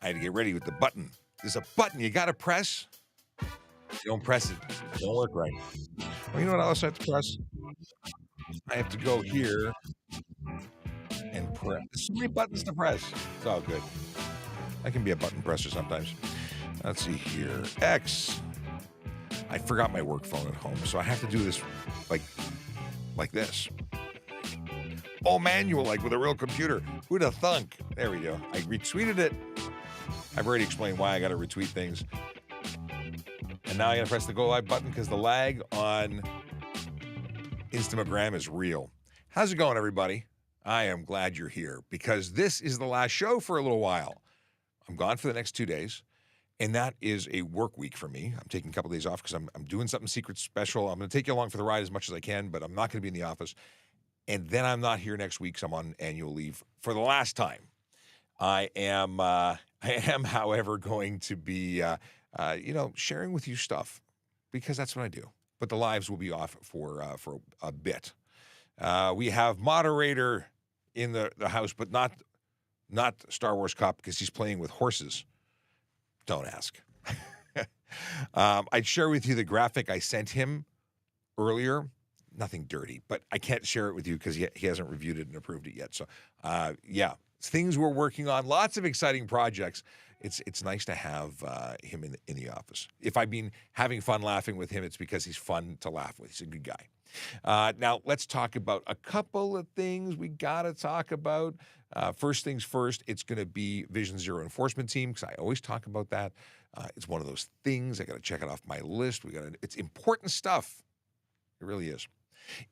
I had to get ready with the button. There's a button you got to press. You don't press it. It don't work right. Well, you know what else I have to press? I have to go here and press. There's so many buttons to press. It's all good. I can be a button presser sometimes. Let's see here. X. I forgot my work phone at home, so I have to do this like this. All manual, like with a real computer. Who'd have thunk? There we go. I retweeted it. I've already explained why I got to retweet things. And now I got to press the go live button because the lag on Instagram is real. How's it going, everybody? I am glad you're here because this is the last show for a little while. I'm gone for the next 2 days, and that is a work week for me. I'm taking a couple of days off because I'm doing something secret special. I'm going to take you along for the ride as much as I can, but I'm not going to be in the office. And then I'm not here next week, so I'm on annual leave for the last time. I am, however, going to be, sharing with you stuff because that's what I do. But the lives will be off for a bit. We have moderator in the house, but not Star Wars Cop because he's playing with horses. Don't ask. I'd share with you the graphic I sent him earlier. Nothing dirty, but I can't share it with you because he hasn't reviewed it and approved it yet. So, things we're working on, lots of exciting projects. It's nice to have him in the office. If I've been having fun laughing with him, it's because he's fun to laugh with. He's a good guy. Now, let's talk about a couple of things we got to talk about. First things first, it's going to be Vision Zero Enforcement Team because I always talk about that. It's one of those things. I got to check it off my list. It's important stuff. It really is.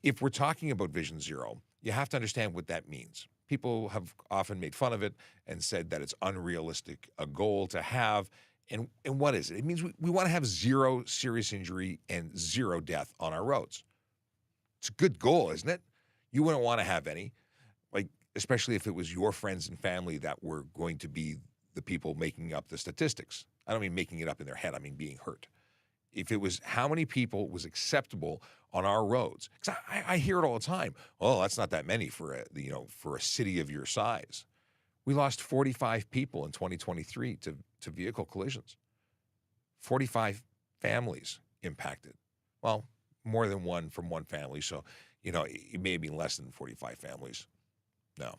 If we're talking about Vision Zero, you have to understand what that means. People have often made fun of it and said that it's unrealistic, a goal to have. And what is it? It means we want to have zero serious injury and zero death on our roads. It's a good goal, isn't it? You wouldn't want to have any, especially if it was your friends and family that were going to be the people making up the statistics. I don't mean making it up in their head. I mean being hurt. If it was how many people was acceptable on our roads, because I hear it all the time. Oh, that's not that many for a city of your size. We lost 45 people in 2023 to vehicle collisions. 45 families impacted. Well, more than one from one family. So, it may have been less than 45 families. No,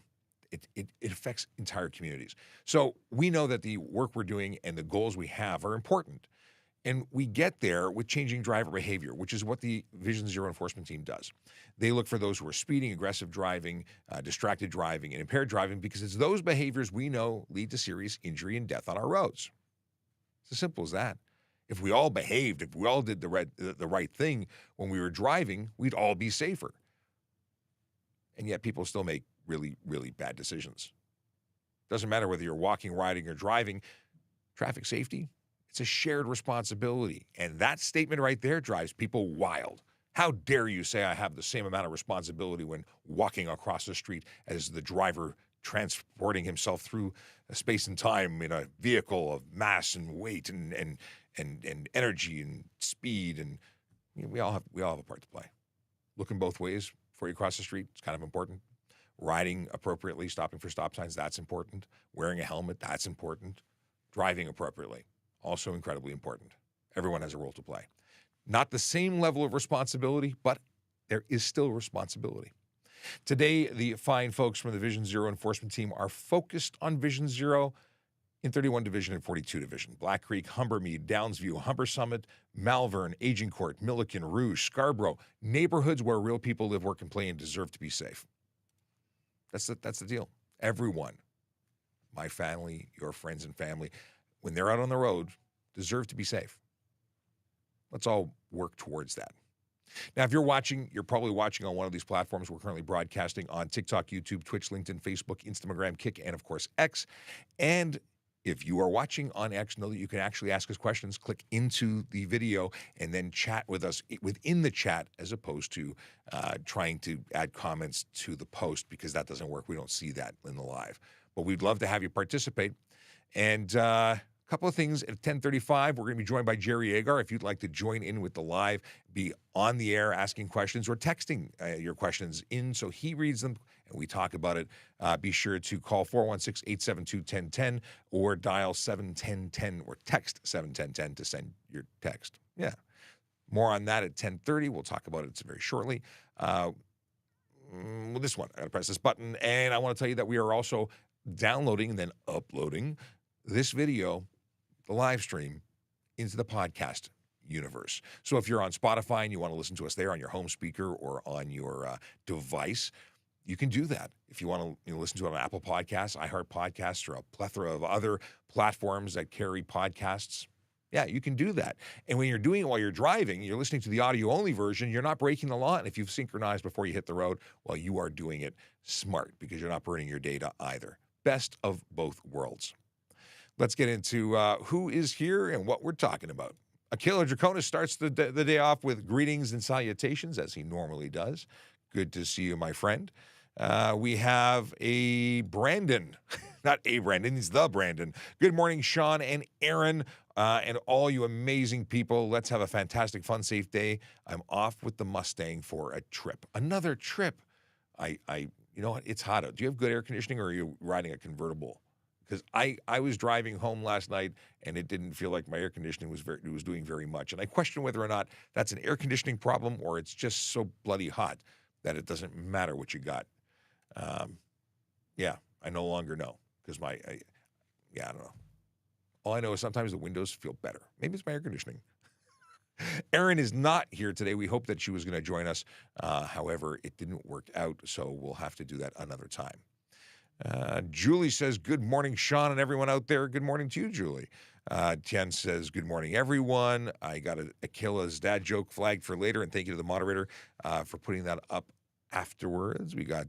it affects entire communities. So we know that the work we're doing and the goals we have are important. And we get there with changing driver behavior, which is what the Vision Zero Enforcement Team does. They look for those who are speeding, aggressive driving, distracted driving, and impaired driving because it's those behaviors we know lead to serious injury and death on our roads. It's as simple as that. If we all behaved, if we all did the right thing when we were driving, we'd all be safer. And yet people still make really, really bad decisions. Doesn't matter whether you're walking, riding, or driving. Traffic safety, it's a shared responsibility. And that statement right there drives people wild. How dare you say I have the same amount of responsibility when walking across the street as the driver transporting himself through space and time in a vehicle of mass and weight and energy and speed. And we all have a part to play. Looking both ways before you cross the street, it's kind of important. Riding appropriately, stopping for stop signs, that's important. Wearing a helmet, that's important. Driving appropriately, also incredibly important. Everyone has a role to play. Not the same level of responsibility, but there is still responsibility. Today, the fine folks from the Vision Zero Enforcement Team are focused on Vision Zero in 31 Division and 42 Division. Black Creek, Humbermead, Downsview, Humber Summit, Malvern, Agincourt, Milliken, Rouge, Scarborough, neighborhoods where real people live, work, and play and deserve to be safe. That's the deal. Everyone, my family, your friends and family, when they're out on the road, deserve to be safe. Let's all work towards that. Now, if you're watching, you're probably watching on one of these platforms. We're currently broadcasting on TikTok, YouTube, Twitch, LinkedIn, Facebook, Instagram, Kick, and, of course, X. And if you are watching on X, know that you can actually ask us questions. Click into the video and then chat with us within the chat as opposed to trying to add comments to the post because that doesn't work. We don't see that in the live. But we'd love to have you participate. And a couple of things at 10:35, we're going to be joined by Jerry Agar. If you'd like to join in with the live, be on the air asking questions or texting your questions in so he reads them and we talk about it. Be sure to call 416-872-1010 or dial 71010 or text 71010 to send your text. Yeah. More on that at 10:30. We'll talk about it very shortly. Well, this one, I got to press this button, and I want to tell you that we are also downloading and then uploading this video, the live stream, into the podcast universe. So if you're on Spotify and you want to listen to us there on your home speaker or on your device, you can do that. If you want to listen to it on Apple Podcasts, iHeart Podcasts, or a plethora of other platforms that carry podcasts, yeah, you can do that. And when you're doing it while you're driving, you're listening to the audio-only version, you're not breaking the law. And if you've synchronized before you hit the road, well, you are doing it smart because you're not burning your data either. Best of both worlds. Let's get into who is here and what we're talking about. Akela Draconis starts the day off with greetings and salutations, as he normally does. Good to see you, my friend. We have a Brandon. Not a Brandon, he's the Brandon. Good morning, Sean and Aaron, and all you amazing people. Let's have a fantastic, fun, safe day. I'm off with the Mustang for a trip. Another trip. You know what? It's hot out. Do you have good air conditioning, or are you riding a convertible? Because I was driving home last night, and it didn't feel like my air conditioning was doing very much. And I question whether or not that's an air conditioning problem or it's just so bloody hot that it doesn't matter what you got. Yeah, I no longer know because I don't know. All I know is sometimes the windows feel better. Maybe it's my air conditioning. Erin is not here today. We hope that she was going to join us. However, it didn't work out, so we'll have to do that another time. Julie says, good morning, Sean, and everyone out there. Good morning to you, Julie. Tian says, good morning, everyone. I got Akila's dad joke flagged for later, and thank you to the moderator for putting that up afterwards. We got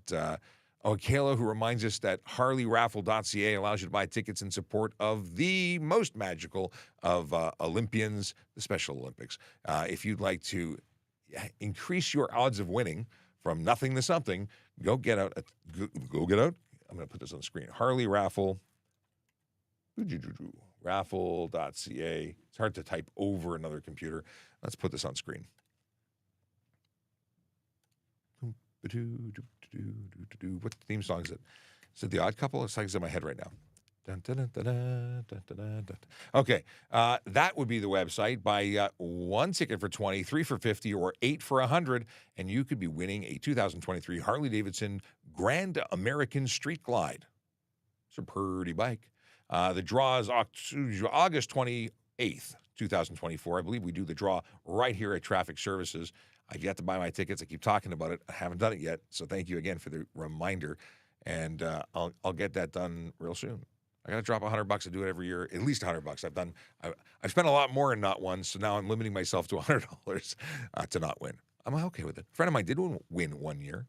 Akela, who reminds us that HarleyRaffle.ca allows you to buy tickets in support of the most magical of Olympians, the Special Olympics. If you'd like to increase your odds of winning from nothing to something, go get out. I'm going to put this on the screen. Harley Raffle, raffle.ca. It's hard to type over another computer. Let's put this on screen. What theme song is it? Is it The Odd Couple? It's like it's in my head right now. Okay, that would be the website. Buy one ticket for $20, 3 for $50, or 8 for $100, and you could be winning a 2023 Harley-Davidson Grand American Street Glide. It's a pretty bike. The draw is August 28th, 2024. I believe we do the draw right here at Traffic Services. I've yet to buy my tickets. I keep talking about it. I haven't done it yet, so thank you again for the reminder, and I'll get that done real soon. I got to drop $100 to do it every year, at least $100. I've spent a lot more and not won, so now I'm limiting myself to $100 to not win. I'm okay with it. A friend of mine did win one year.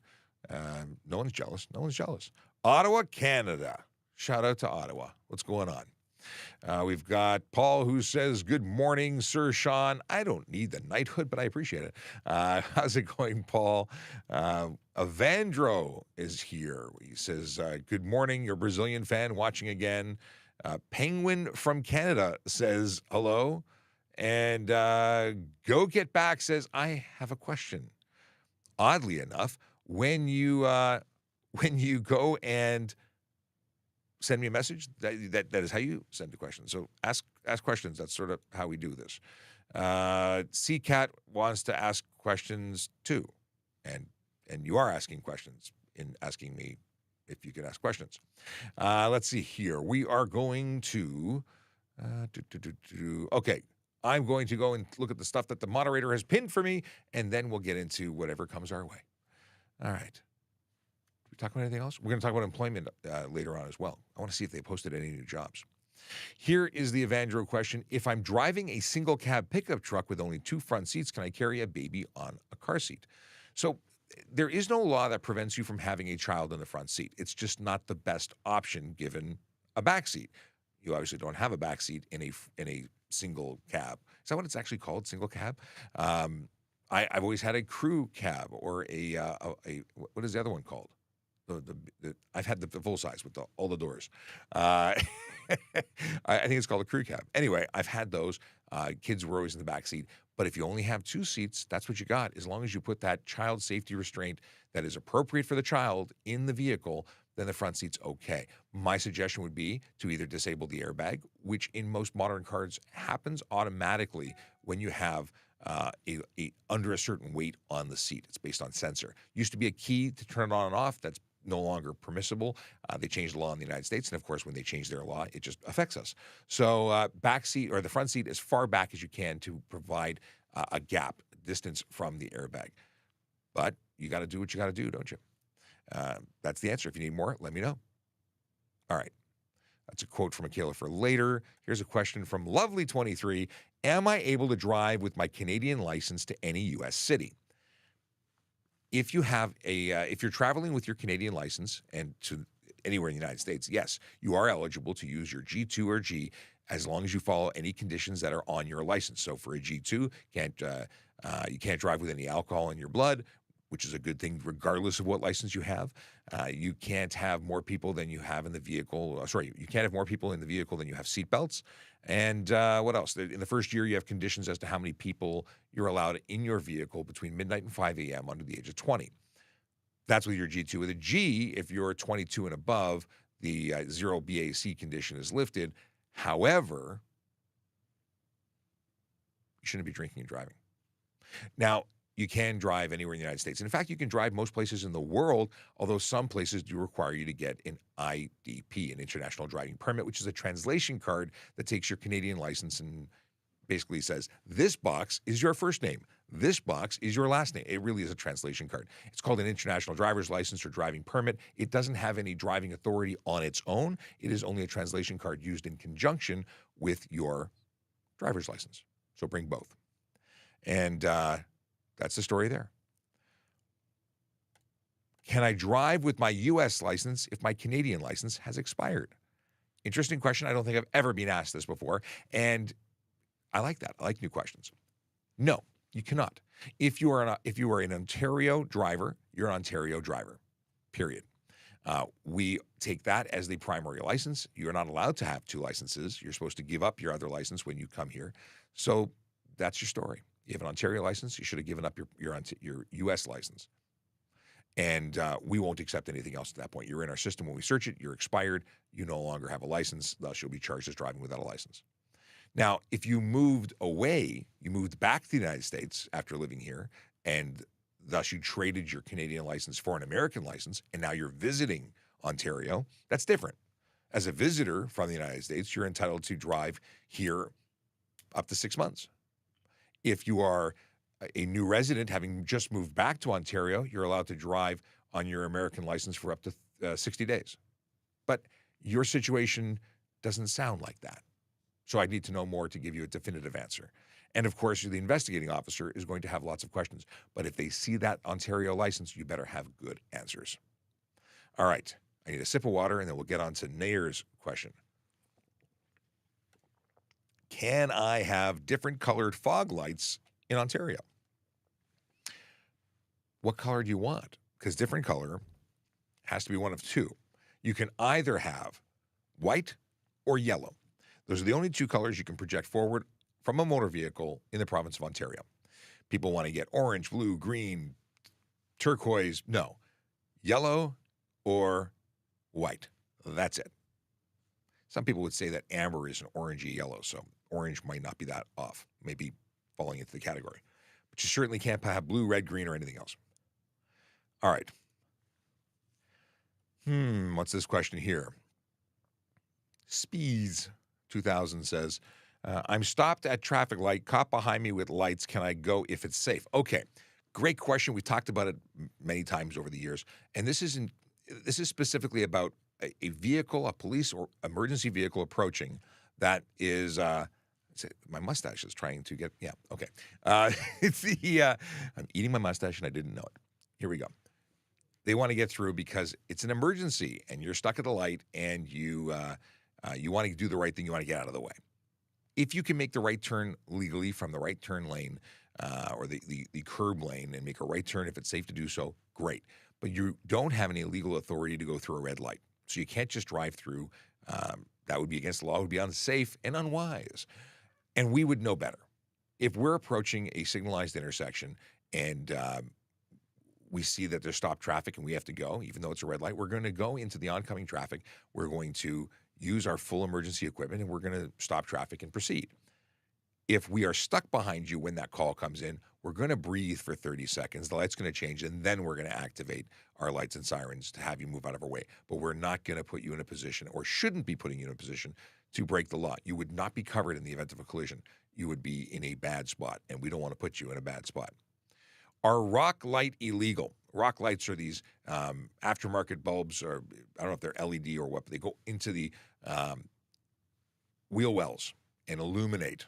No one's jealous. No one's jealous. Ottawa, Canada. Shout out to Ottawa. What's going on? We've got Paul, who says, good morning, Sir Sean. I don't need the knighthood, but I appreciate it. How's it going, Paul? Evandro is here. He says, good morning, your Brazilian fan watching again. Penguin from Canada says, hello. And Go Get Back says, I have a question. Oddly enough, when you go and send me a message, that is how you send the question. So ask questions. That's sort of how we do this. CCAT wants to ask questions too. And you are asking questions in asking me if you can ask questions. Let's see here. We are going to, okay. I'm going to go and look at the stuff that the moderator has pinned for me, and then we'll get into whatever comes our way. All right. We talk about anything else? We're going to talk about employment later on as well. I want to see if they posted any new jobs. Here is the Evandro question. If I'm driving a single cab pickup truck with only 2 front seats, can I carry a baby on a car seat? So there is no law that prevents you from having a child in the front seat. It's just not the best option given a back seat. You obviously don't have a back seat in a single cab. Is that what it's actually called, single cab? I've always had a crew cab or a what is the other one called? I've had the full size with all the doors. I think it's called a crew cab. Anyway, I've had those. Kids were always in the back seat. But if you only have 2 seats, that's what you got. As long as you put that child safety restraint that is appropriate for the child in the vehicle, then the front seat's okay. My suggestion would be to either disable the airbag, which in most modern cars happens automatically when you have under a certain weight on the seat. It's based on sensor. Used to be a key to turn it on and off. That's no longer permissible. They changed the law in the United States, and of course, when they change their law, it just affects us. So back seat or the front seat as far back as you can to provide a gap, distance from the airbag. But you got to do what you got to do, don't you? That's the answer. If you need more, let me know. All right. That's a quote from Michaela for later. Here's a question from Lovely23. Am I able to drive with my Canadian license to any U.S. city? If you have if you're traveling with your Canadian license and to anywhere in the United States, yes, you are eligible to use your G2 or G as long as you follow any conditions that are on your license. So for a G2, you can't drive with any alcohol in your blood, which is a good thing regardless of what license you have. You can't have more people than you have in the vehicle. You can't have more people in the vehicle than you have seat belts. And what else? In the first year, you have conditions as to how many people you're allowed in your vehicle between midnight and 5 a.m. under the age of 20. That's with your G2. With a G, if you're 22 and above, the zero BAC condition is lifted. However, you shouldn't be drinking and driving. Now, you can drive anywhere in the United States. And in fact, you can drive most places in the world, although some places do require you to get an IDP, an International Driving Permit, which is a translation card that takes your Canadian license and basically says, this box is your first name. This box is your last name. It really is a translation card. It's called an International Driver's License or Driving Permit. It doesn't have any driving authority on its own. It is only a translation card used in conjunction with your driver's license. So bring both. And that's the story there. Can I drive with my U.S. license if my Canadian license has expired? Interesting question. I don't think I've ever been asked this before. And I like that. I like new questions. No, you cannot. If you are an Ontario driver, you're an Ontario driver, period. We take that as the primary license. You're not allowed to have 2 licenses. You're supposed to give up your other license when you come here. So that's your story. You have an Ontario license, you should have given up your U.S. license. And we won't accept anything else at that point. You're in our system. When we search it, you're expired. You no longer have a license. Thus, you'll be charged as driving without a license. Now, if you moved away, you moved back to the United States after living here, and thus you traded your Canadian license for an American license, and now you're visiting Ontario, that's different. As a visitor from the United States, you're entitled to drive here up to 6 months. If you are a new resident, having just moved back to Ontario, you're allowed to drive on your American license for up to 60 days. But your situation doesn't sound like that. So I need to know more to give you a definitive answer. And of course, the investigating officer is going to have lots of questions. But if they see that Ontario license, you better have good answers. All right. I need a sip of water, and then we'll get on to Nair's question. Can I have different colored fog lights in Ontario? What color do you want? Because different color has to be one of 2. You can either have white or yellow. Those are the only 2 colors you can project forward from a motor vehicle in the province of Ontario. People want to get orange, blue, green, turquoise. No. Yellow or white. That's it. Some people would say that amber is an orangey yellow, so orange might not be that off, maybe falling into the category. But you certainly can't have blue, red, green, or anything else. All right. What's this question here? Spees 2000 says, I'm stopped at traffic light, cop behind me with lights. Can I go if it's safe? Okay, great question. We talked about it many times over the years. And this is specifically about a vehicle, a police or emergency vehicle approaching that is, my mustache is trying to get, yeah, okay. It's I'm eating my mustache and I didn't know it. Here we go. They want to get through because it's an emergency and you're stuck at the light and you want to do the right thing. You want to get out of the way. If you can make the right turn legally from the right turn lane or the curb lane and make a right turn if it's safe to do so, great. But you don't have any legal authority to go through a red light. So you can't just drive through. That would be against the law. It would be unsafe and unwise. And we would know better. If we're approaching a signalized intersection and we see that there's stopped traffic and we have to go, even though it's a red light, we're going to go into the oncoming traffic. We're going to use our full emergency equipment and we're going to stop traffic and proceed. If we are stuck behind you when that call comes in, we're going to breathe for 30 seconds. The light's going to change, and then we're going to activate our lights and sirens to have you move out of our way. But we're not going to put you in a position, or shouldn't be putting you in a position, to break the law. You would not be covered in the event of a collision. You would be in a bad spot, and we don't want to put you in a bad spot. Are rock light illegal? Rock lights are these aftermarket bulbs, or I don't know if they're LED or what, but they go into the wheel wells and illuminate.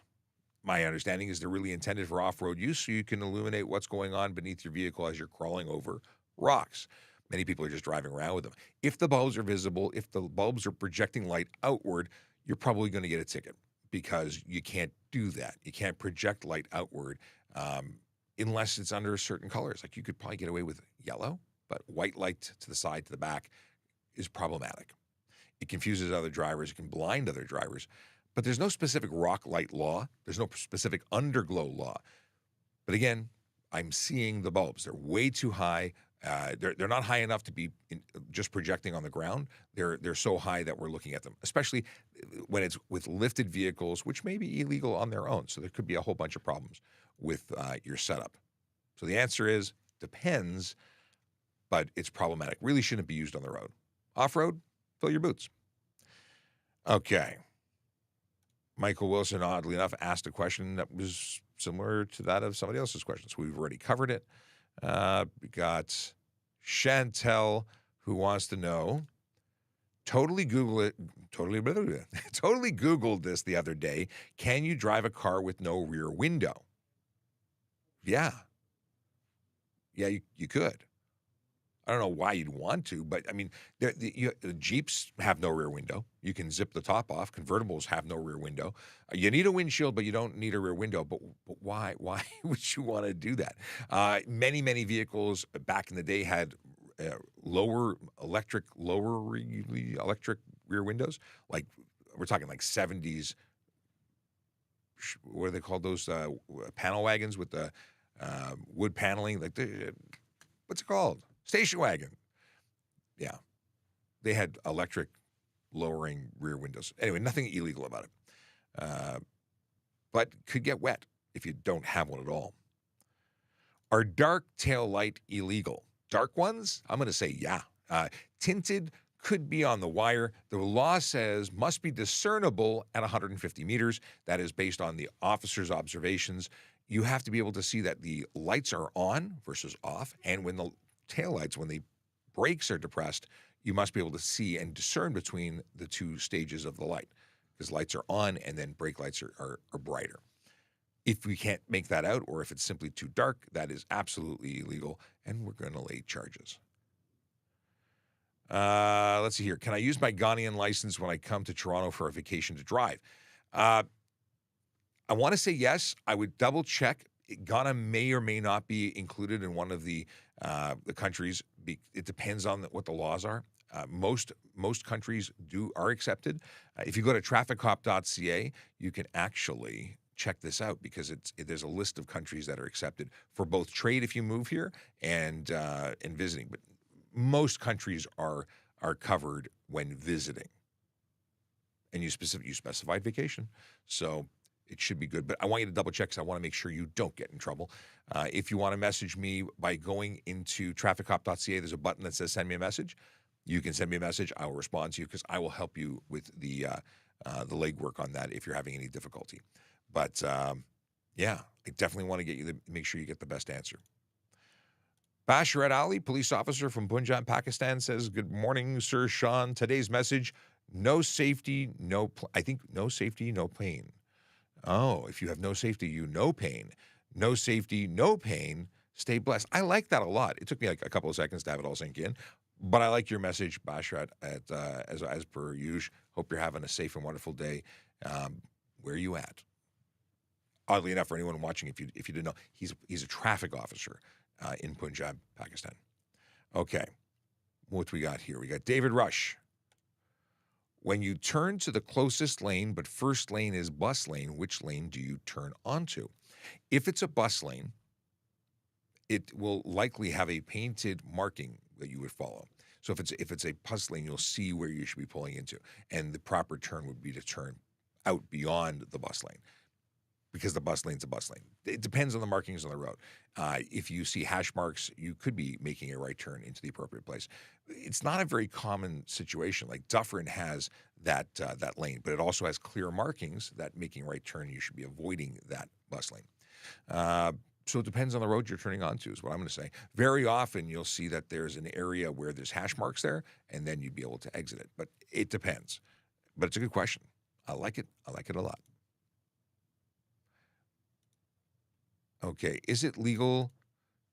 My understanding is they're really intended for off-road use, so you can illuminate what's going on beneath your vehicle as you're crawling over rocks. Many people are just driving around with them. If the bulbs are visible, if the bulbs are projecting light outward, you're probably going to get a ticket because you can't do that. You can't project light outward unless it's under certain colors. Like you could probably get away with yellow, but white light to the side, to the back is problematic. It confuses other drivers. It can blind other drivers. But there's no specific rock light law. There's no specific underglow law. But again, I'm seeing the bulbs. They're way too high. They're not high enough to be just projecting on the ground. They're so high that we're looking at them, especially when it's with lifted vehicles, which may be illegal on their own. So there could be a whole bunch of problems with your setup. So the answer is depends, but it's problematic. Really shouldn't be used on the road. Off-road, fill your boots. Okay. Michael Wilson, oddly enough, asked a question that was similar to that of somebody else's questions. We've already covered it. We got Chantel, who wants to know, totally Googled this the other day. Can you drive a car with no rear window? Yeah. Yeah, you could. I don't know why you'd want to, but I mean, the Jeeps have no rear window. You can zip the top off. Convertibles have no rear window. You need a windshield, but you don't need a rear window. But why? Why would you want to do that? Many vehicles back in the day had lower electric rear windows. Like we're talking like 70s. What are they called? Those panel wagons with the wood paneling. Like what's it called? Station wagon. Yeah. They had electric lowering rear windows. Anyway, nothing illegal about it. But could get wet if you don't have one at all. Are dark tail light illegal? Dark ones? I'm going to say yeah. Tinted could be on the wire. The law says must be discernible at 150 meters. That is based on the officer's observations. You have to be able to see that the lights are on versus off, and when the taillights, when the brakes are depressed, you must be able to see and discern between the two stages of the light, because lights are on and then brake lights are brighter. If we can't make that out, or if it's simply too dark, that is absolutely illegal, and we're going to lay charges. Let's see here. Can I use my Ghanaian license when I come to Toronto for a vacation to drive? I want to say yes. I would double check. Ghana may or may not be included in one of the countries. It depends on what the laws are. Most countries are accepted. If you go to ASKaTrafficCop.ca, you can actually check this out, because there's a list of countries that are accepted for both trade if you move here and visiting. But most countries are covered when visiting. And you specified vacation, so it should be good. But I want you to double check, because I want to make sure you don't get in trouble. If you want to message me by going into TrafficCop.ca, there's a button that says send me a message. You can send me a message. I will respond to you, because I will help you with the legwork on that if you're having any difficulty. But yeah, I definitely want to get you make sure you get the best answer. Basharat Ali, police officer from Punjab, Pakistan, says, good morning, Sir Sean. Today's message, no safety, no safety, no pain. Oh, if you have no safety, no pain. No safety, no pain. Stay blessed. I like that a lot. It took me like a couple of seconds to have it all sink in, but I like your message, Bashrat, as per usual. Hope you're having a safe and wonderful day. Where are you at? Oddly enough, for anyone watching, if you didn't know, he's a traffic officer in Punjab, Pakistan. Okay, what we got here? We got David Rush. When you turn to the closest lane, but first lane is bus lane, which lane do you turn onto? If it's a bus lane, it will likely have a painted marking that you would follow. So if it's a bus lane, you'll see where you should be pulling into, and the proper turn would be to turn out beyond the bus lane, because the bus lane's a bus lane. It depends on the markings on the road. If you see hash marks, you could be making a right turn into the appropriate place. It's not a very common situation. Like Dufferin has that lane, but it also has clear markings that making a right turn, you should be avoiding that bus lane. So it depends on the road you're turning onto, is what I'm going to say. Very often you'll see that there's an area where there's hash marks there, and then you'd be able to exit it. But it depends. But it's a good question. I like it. I like it a lot. Okay, is it legal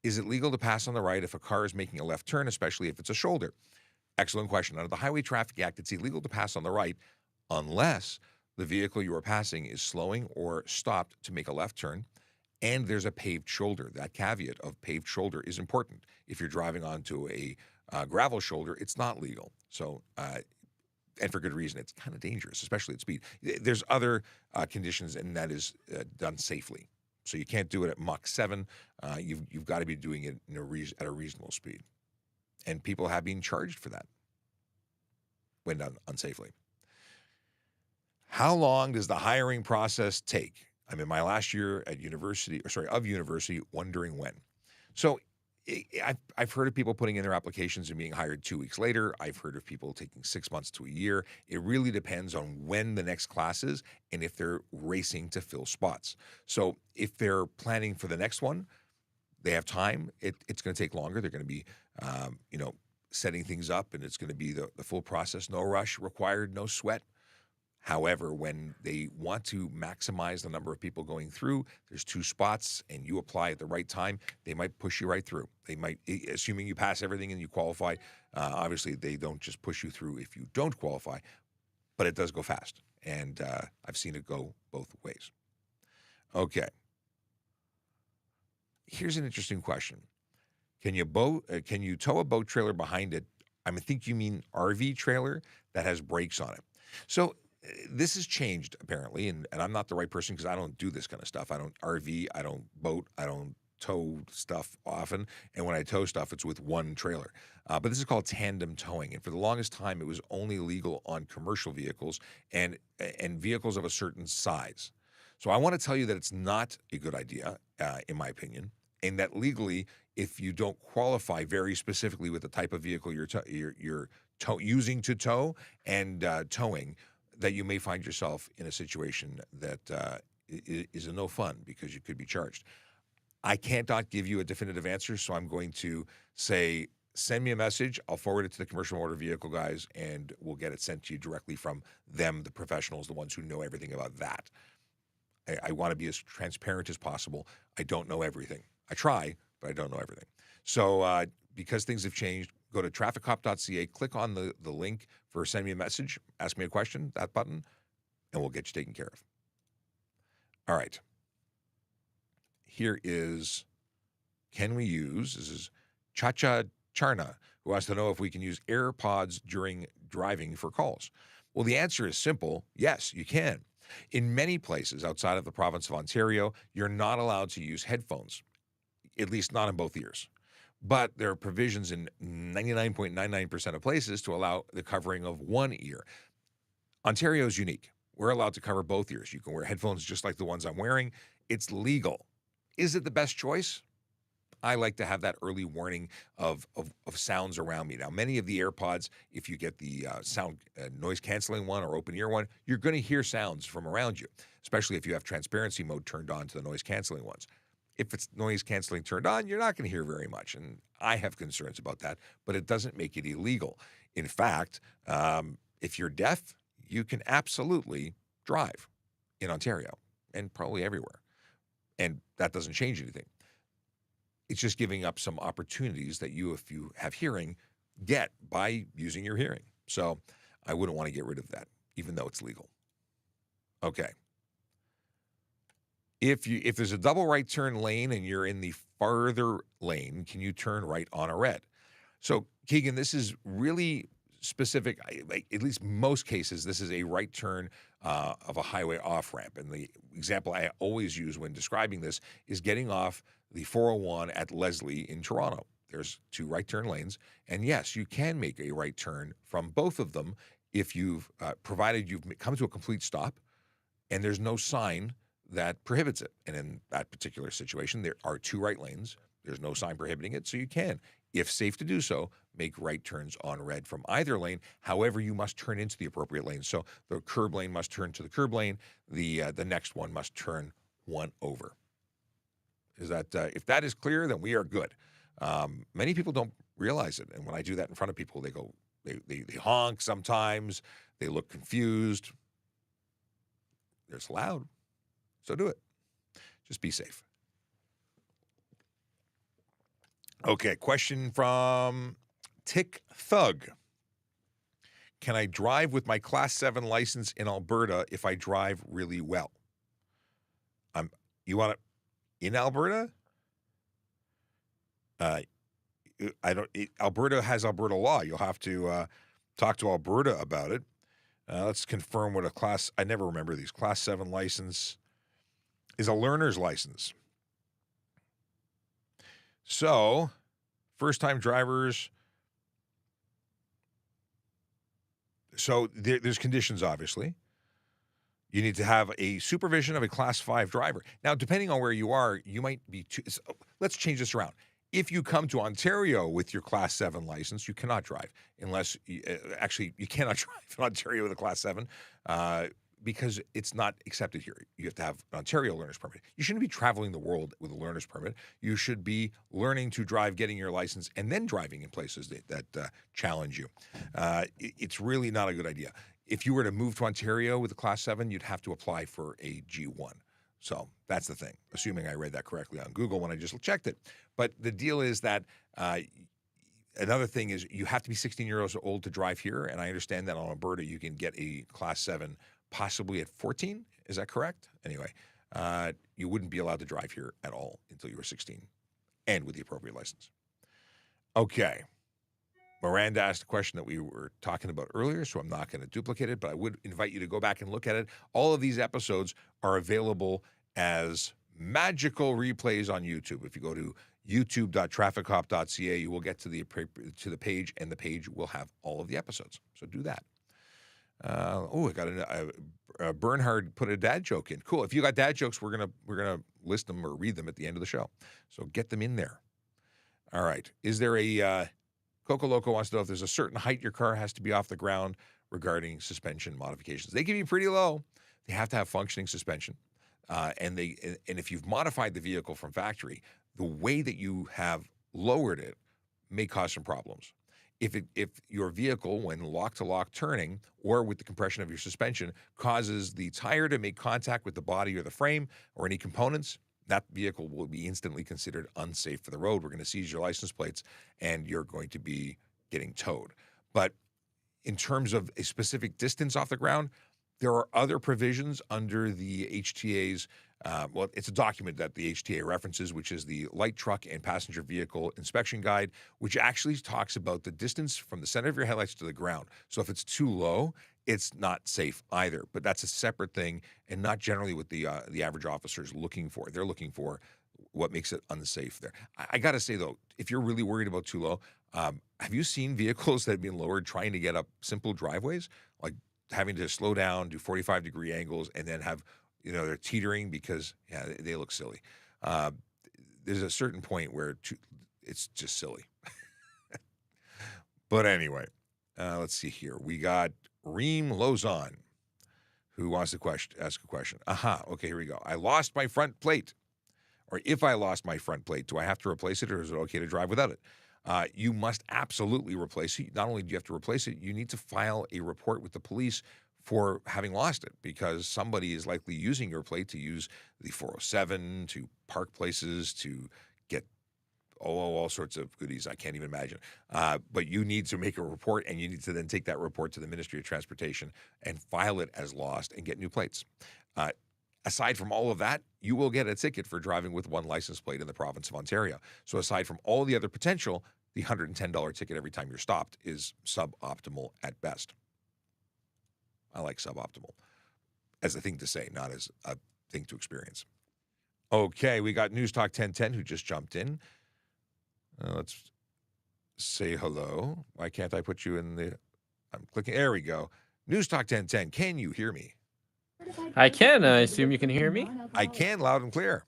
to pass on the right if a car is making a left turn, especially if it's a shoulder? Excellent question. Under the Highway Traffic Act, it's illegal to pass on the right unless the vehicle you are passing is slowing or stopped to make a left turn, and there's a paved shoulder. That caveat of paved shoulder is important. If you're driving onto a gravel shoulder, it's not legal. So, and for good reason, it's kind of dangerous, especially at speed. There's other conditions, and that is done safely. So you can't do it at Mach 7. You've got to be doing it at a reasonable speed. And people have been charged for that when done unsafely. How long does the hiring process take? I'm in my last year of university, wondering when. So I've heard of people putting in their applications and being hired 2 weeks later. I've heard of people taking 6 months to a year. It really depends on when the next class is and if they're racing to fill spots. So if they're planning for the next one, they have time. It's going to take longer. They're going to be, setting things up, and it's going to be the full process. No rush required, no sweat. However, when they want to maximize the number of people going through, there's 2 spots and you apply at the right time, they might push you right through. They might, assuming you pass everything and you qualify, obviously they don't just push you through if you don't qualify, but it does go fast. And I've seen it go both ways. Okay. Here's an interesting question. Can you tow a boat trailer behind it? I think you mean RV trailer that has brakes on it. So this has changed apparently, and I'm not the right person because I don't do this kind of stuff. I don't RV, I don't boat, I don't tow stuff often, and when I tow stuff, it's with one trailer. But this is called tandem towing, and for the longest time, it was only legal on commercial vehicles and vehicles of a certain size. So I want to tell you that it's not a good idea, in my opinion, and that legally, if you don't qualify very specifically with the type of vehicle you're using to tow and towing, that you may find yourself in a situation that is a no fun because you could be charged. I cannot give you a definitive answer, so I'm going to say, send me a message. I'll forward it to the commercial motor vehicle guys, and we'll get it sent to you directly from them, the professionals, the ones who know everything about that. I want to be as transparent as possible. I don't know everything. I try, but I don't know everything. So because things have changed, go to TrafficCop.ca, click on the link for send me a message, ask me a question, that button, and we'll get you taken care of. All right. Here is, this is Chacha Charna, who wants to know if we can use AirPods during driving for calls. Well, the answer is simple. Yes, you can. In many places outside of the province of Ontario, you're not allowed to use headphones, at least not in both ears. But there are provisions in 99.99% of places to allow the covering of one ear. Ontario is unique. We're allowed to cover both ears. You can wear headphones just like the ones I'm wearing. It's legal. Is it the best choice? I like to have that early warning of sounds around me. Now, many of the AirPods, if you get the sound noise-canceling one or open-ear one, you're going to hear sounds from around you, especially if you have transparency mode turned on to the noise-canceling ones. If it's noise-canceling turned on, you're not going to hear very much, and I have concerns about that, but it doesn't make it illegal. In fact, if you're deaf, you can absolutely drive in Ontario and probably everywhere, and that doesn't change anything. It's just giving up some opportunities that you, if you have hearing, get by using your hearing. So I wouldn't want to get rid of that, even though it's legal. Okay. If there's a double right turn lane and you're in the farther lane, can you turn right on a red? So, Keegan, this is really specific, like at least most cases, this is a right turn of a highway off-ramp. And the example I always use when describing this is getting off the 401 at Leslie in Toronto. There's 2 right turn lanes. And yes, you can make a right turn from both of them if you've, provided you've come to a complete stop and there's no sign that prohibits it. And in that particular situation, there are 2 right lanes. There's no sign prohibiting it, so you can, if safe to do so, make right turns on red from either lane. However, you must turn into the appropriate lane. So the curb lane must turn to the curb lane. The next one must turn one over. Is that if that is clear, then we are good. Many people don't realize it, and when I do that in front of people, they go, they honk sometimes. They look confused. It's loud, so do it. Just be safe. Okay, question from Tick Thug. Can I drive with my Class 7 license in Alberta if I drive really well? You want to in Alberta? Alberta has Alberta law. You'll have to talk to Alberta about it. Let's confirm what a class. I never remember these. Class 7 license is a learner's license. So, first-time drivers. So there's conditions, obviously. You need to have a supervision of a Class 5 driver. Now, depending on where you are, you might be let's change this around. If you come to Ontario with your Class 7 license, you cannot drive unless you cannot drive in Ontario with a Class 7 because it's not accepted here. You have to have an Ontario learner's permit. You shouldn't be traveling the world with a learner's permit. You should be learning to drive, getting your license, and then driving in places that challenge you. It's really not a good idea. If you were to move to Ontario with a Class 7, you'd have to apply for a G1. So that's the thing, assuming I read that correctly on Google when I just checked it. But the deal is that another thing is you have to be 16 years old to drive here, and I understand that on Alberta you can get a Class 7 possibly at 14. Is that correct? Anyway, you wouldn't be allowed to drive here at all until you were 16 and with the appropriate license. Okay. Miranda asked a question that we were talking about earlier, so I'm not going to duplicate it, but I would invite you to go back and look at it. All of these episodes are available as magical replays on YouTube. If you go to youtube.TrafficCop.ca, you will get to the page, and the page will have all of the episodes. So do that. I got Bernhard put a dad joke in. Cool. If you got dad jokes, we're gonna list them or read them at the end of the show. So get them in there. All right. Is there a Coco Loco wants to know if there's a certain height your car has to be off the ground regarding suspension modifications. They can be pretty low. They have to have functioning suspension. And if you've modified the vehicle from factory, the way that you have lowered it may cause some problems. If your vehicle, when lock-to-lock turning or with the compression of your suspension, causes the tire to make contact with the body or the frame or any components, that vehicle will be instantly considered unsafe for the road. We're going to seize your license plates, and you're going to be getting towed. But in terms of a specific distance off the ground, there are other provisions under the HTA's, it's a document that the HTA references, which is the Light Truck and Passenger Vehicle Inspection Guide, which actually talks about the distance from the center of your headlights to the ground. So if it's too low, it's not safe either. But that's a separate thing and not generally what the average officer is looking for. They're looking for what makes it unsafe there. I got to say, though, if you're really worried about too low, have you seen vehicles that have been lowered trying to get up simple driveways, like having to slow down, do 45-degree angles, and then have, they're teetering because, they look silly. There's a certain point where it's just silly. But anyway, let's see here. We got Reem Lozon, who wants to ask a question. Okay, here we go. I lost my front plate. Or if I lost my front plate, do I have to replace it, or is it okay to drive without it? You must absolutely replace it. Not only do you have to replace it, you need to file a report with the police for having lost it, because somebody is likely using your plate to use the 407, to park places, to get all sorts of goodies I can't even imagine. But you need to make a report, and you need to then take that report to the Ministry of Transportation and file it as lost and get new plates. Aside from all of that, you will get a ticket for driving with one license plate in the province of Ontario. So aside from all the other potential, the $110 ticket every time you're stopped is suboptimal at best. I like suboptimal as a thing to say, not as a thing to experience. Okay, we got News Talk 1010 who just jumped in. Let's say hello. Why can't I put you in the... I'm clicking. There we go. News Talk 1010. Can you hear me? I can. I assume you can hear me? I can, loud and clear.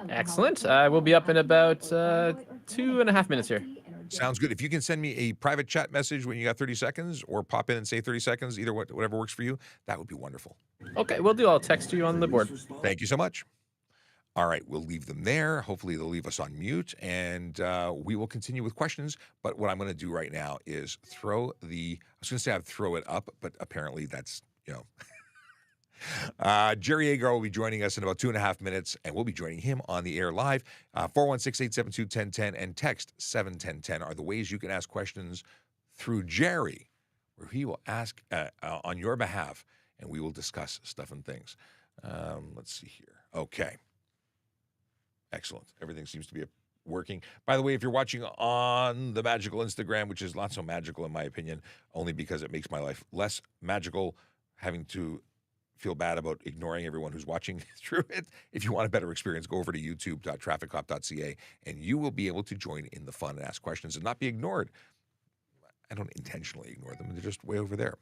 Excellent. I will be up in about 2.5 minutes here. Sounds good. If you can send me a private chat message when you got 30 seconds or pop in and say 30 seconds, either whatever works for you, that would be wonderful. Okay, will do. I'll text you on the board. Thank you so much. All right, we'll leave them there. Hopefully they'll leave us on mute, and we will continue with questions. But what I'm going to do right now is throw the... I was going to say I'd throw it up, but apparently that's, Jerry Agar will be joining us in about 2.5 minutes, and we'll be joining him on the air live. 416-872-1010 and text 71010 are the ways you can ask questions through Jerry, where he will ask on your behalf, and we will discuss stuff and things. Let's see here. Okay. Excellent. Everything seems to be working. By the way, if you're watching on the magical Instagram, which is not so magical in my opinion, only because it makes my life less magical, having to feel bad about ignoring everyone who's watching through it. If you want a better experience, go over to youtube.trafficcop.ca and you will be able to join in the fun and ask questions and not be ignored. I don't intentionally ignore them. They're just way over there.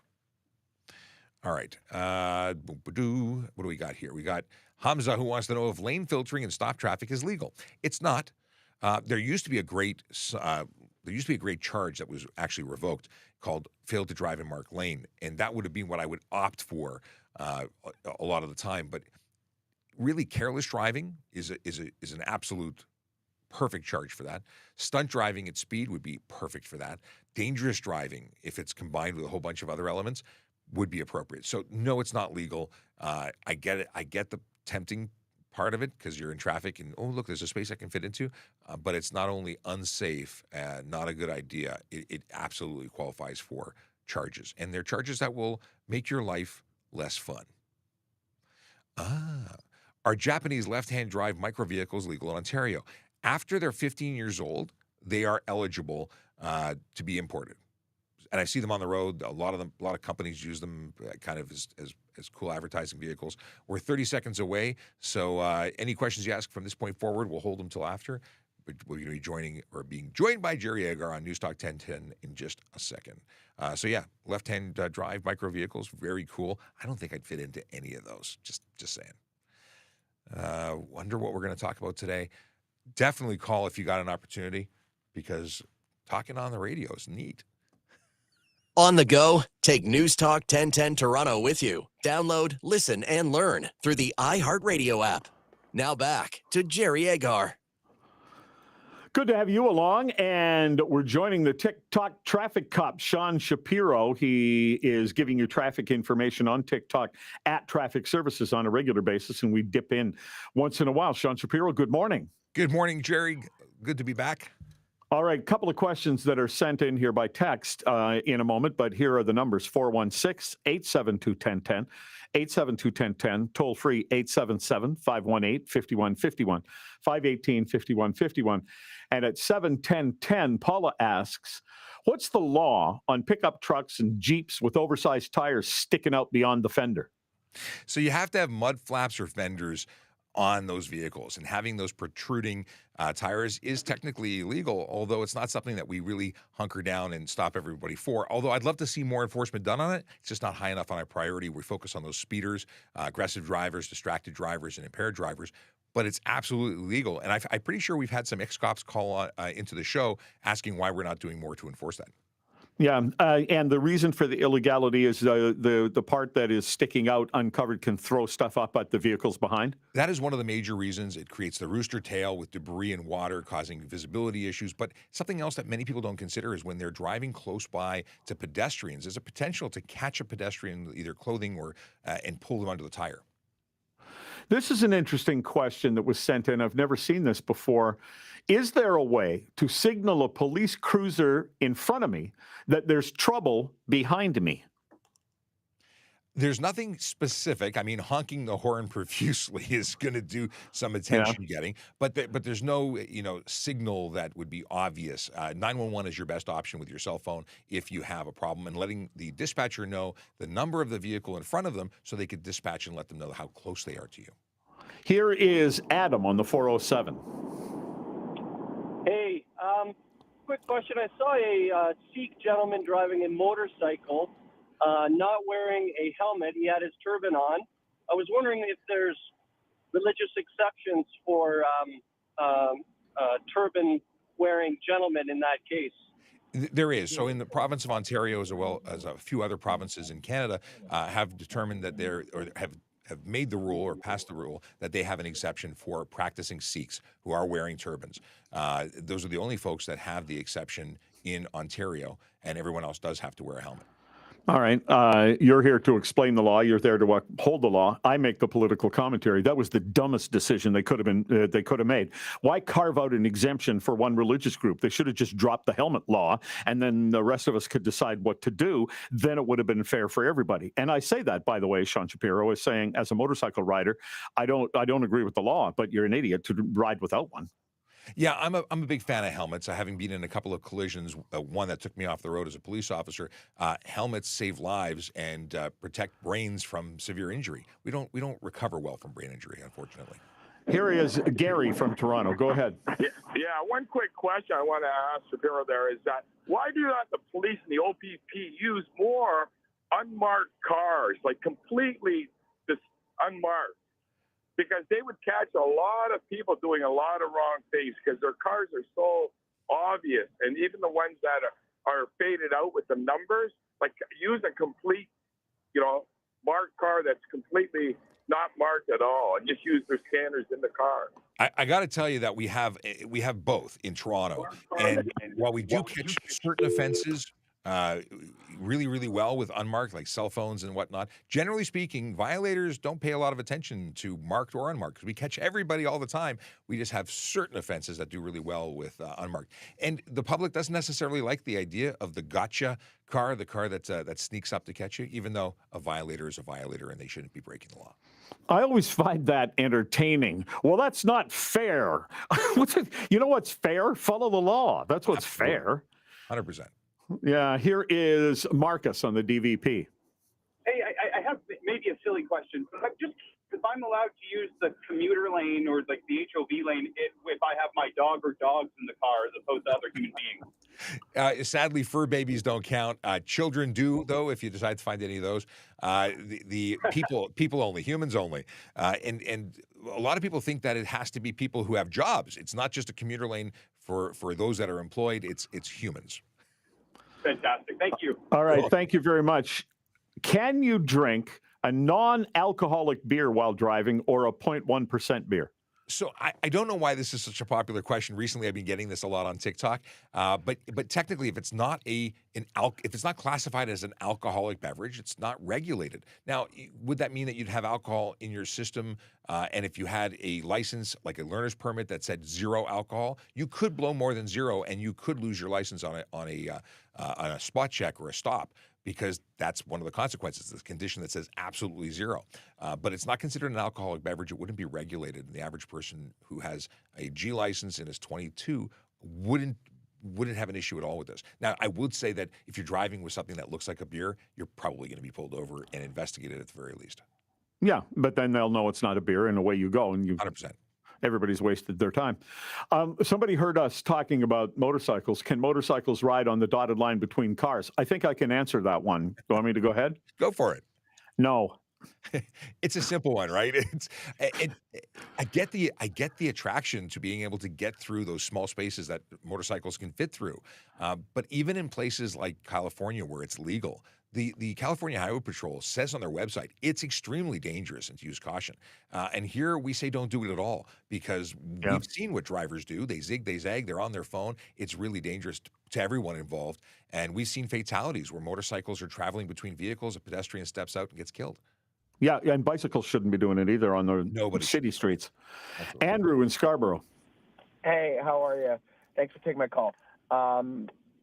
All right. What do we got here? We got Hamza, who wants to know if lane filtering and stop traffic is legal. It's not. There used to be a great charge that was actually revoked called failed to drive and mark lane, and that would have been what I would opt for a lot of the time. But really, careless driving is an absolute perfect charge for that. Stunt driving at speed would be perfect for that. Dangerous driving, if it's combined with a whole bunch of other elements, would be appropriate. So no, it's not legal. I get it. I get the tempting part of it because you're in traffic and, oh, look, there's a space I can fit into. But it's not only unsafe, not a good idea, it absolutely qualifies for charges. And they're charges that will make your life less fun. Are Japanese left-hand drive micro vehicles legal in Ontario? After they're 15 years old, they are eligible to be imported. And I see them on the road. A lot of companies use them kind of as cool advertising vehicles. We're 30 seconds away, so any questions you ask from this point forward, we'll hold them till after. But we're going to be being joined by Jerry Agar on News Talk 1010 in just a second. So yeah, left-hand drive micro vehicles, very cool. I don't think I'd fit into any of those. Just saying. Wonder what we're going to talk about today. Definitely call if you got an opportunity, because talking on the radio is neat. On the go, take News Talk 1010 Toronto with you. Download, listen, and learn through the iHeartRadio app. Now back to Jerry Agar. Good to have you along, and we're joining the TikTok traffic cop, Sean Shapiro. He is giving you traffic information on TikTok at Traffic Services on a regular basis, and we dip in once in a while. Sean Shapiro, good morning. Good morning, Jerry. Good to be back. All right, a couple of questions that are sent in here by text in a moment, but here are the numbers: 416-872-1010, 872-1010, toll free 877-518-5151, 518-5151. And at 71010, Paula asks, what's the law on pickup trucks and Jeeps with oversized tires sticking out beyond the fender? So you have to have mud flaps or fenders on those vehicles, and having those protruding tires is technically illegal, although it's not something that we really hunker down and stop everybody for. Although I'd love to see more enforcement done on it. It's just not high enough on our priority. We focus on those speeders, aggressive drivers, distracted drivers, and impaired drivers. But it's absolutely legal. And I'm pretty sure we've had some ex-cops call into the show asking why we're not doing more to enforce that. Yeah, and the reason for the illegality is the part that is sticking out uncovered can throw stuff up at the vehicles behind. That is one of the major reasons. It creates the rooster tail with debris and water causing visibility issues. But something else that many people don't consider is when they're driving close by to pedestrians, there's a potential to catch a pedestrian with either clothing or and pull them under the tire. This is an interesting question that was sent in. I've never seen this before. Is there a way to signal a police cruiser in front of me that there's trouble behind me? There's nothing specific. I mean, honking the horn profusely is going to do some attention getting, but there's no signal that would be obvious. 911 is your best option with your cell phone if you have a problem, and letting the dispatcher know the number of the vehicle in front of them so they could dispatch and let them know how close they are to you. Here is Adam on the 407. Hey, quick question. I saw a Sikh gentleman driving a motorcycle, not wearing a helmet. He had his turban on. I was wondering if there's religious exceptions for turban-wearing gentlemen in that case. There is. So in the province of Ontario, as well as a few other provinces in Canada, have determined that have made the rule or passed the rule that they have an exception for practicing Sikhs who are wearing turbans. Those are the only folks that have the exception in Ontario, and everyone else does have to wear a helmet. All right. You're here to explain the law. You're there to uphold the law. I make the political commentary. That was the dumbest decision they could have made. Why carve out an exemption for one religious group? They should have just dropped the helmet law, and then the rest of us could decide what to do. Then it would have been fair for everybody. And I say that, by the way, Sean Shapiro is saying, as a motorcycle rider, I don't agree with the law, but you're an idiot to ride without one. Yeah, I'm a big fan of helmets. Having been in a couple of collisions, one that took me off the road as a police officer. Helmets save lives and protect brains from severe injury. We don't recover well from brain injury, unfortunately. Here is Gary from Toronto. Go ahead. Yeah, one quick question I want to ask Shapiro there is that why do not the police and the OPP use more unmarked cars, like completely just unmarked? Because they would catch a lot of people doing a lot of wrong things because their cars are so obvious. And even the ones that are faded out with the numbers, like use a complete, marked car that's completely not marked at all and just use their scanners in the car. I got to tell you that we have both in Toronto. And while we do catch certain offenses really, really well with unmarked, like cell phones and whatnot, generally speaking, violators don't pay a lot of attention to marked or unmarked because we catch everybody all the time. We just have certain offenses that do really well with unmarked. And the public doesn't necessarily like the idea of the gotcha car, the car that sneaks up to catch you, even though a violator is a violator and they shouldn't be breaking the law. I always find that entertaining. Well, that's not fair. You know what's fair? Follow the law. That's what's fair. 100%. Yeah, here is Marcus on the DVP. Hey, I have maybe a silly question, but I'm just if I'm allowed to use the commuter lane or like the HOV lane if I have my dog or dogs in the car as opposed to other human beings. Sadly, fur babies don't count. Children do, though, if you decide to find any of those. The people only, humans only. And a lot of people think that it has to be people who have jobs. It's not just a commuter lane for those that are employed. It's humans. Fantastic. Thank you. All right. Thank you very much. Can you drink a non-alcoholic beer while driving or a 0.1% beer? So I don't know why this is such a popular question. Recently, I've been getting this a lot on TikTok. But technically, if it's not if it's not classified as an alcoholic beverage, it's not regulated. Now, would that mean that you'd have alcohol in your system? And if you had a license, like a learner's permit that said 0 alcohol, you could blow more than 0, and you could lose your license on a spot check or a stop, because that's one of the consequences, the condition that says absolutely 0. But it's not considered an alcoholic beverage. It wouldn't be regulated. And the average person who has a G license and is 22 wouldn't have an issue at all with this. Now, I would say that if you're driving with something that looks like a beer, you're probably going to be pulled over and investigated at the very least. Yeah, but then they'll know it's not a beer, and away you go. And 100%. Everybody's wasted their time. Somebody heard us talking about motorcycles. Can motorcycles ride on the dotted line between cars? I think I can answer that one. Do you want me to go ahead? Go for it. No. It's a simple one, right? I get the attraction to being able to get through those small spaces that motorcycles can fit through. But even in places like California where it's legal, the California Highway Patrol says on their website it's extremely dangerous and to use caution. And here we say don't do it at all, because we've seen what drivers do. They zig, they zag, they're on their phone. It's really dangerous to everyone involved. And we've seen fatalities where motorcycles are traveling between vehicles, a pedestrian steps out and gets killed. Yeah, and bicycles shouldn't be doing it either on the city streets. Absolutely. Andrew in Scarborough. Hey, how are you? Thanks for taking my call.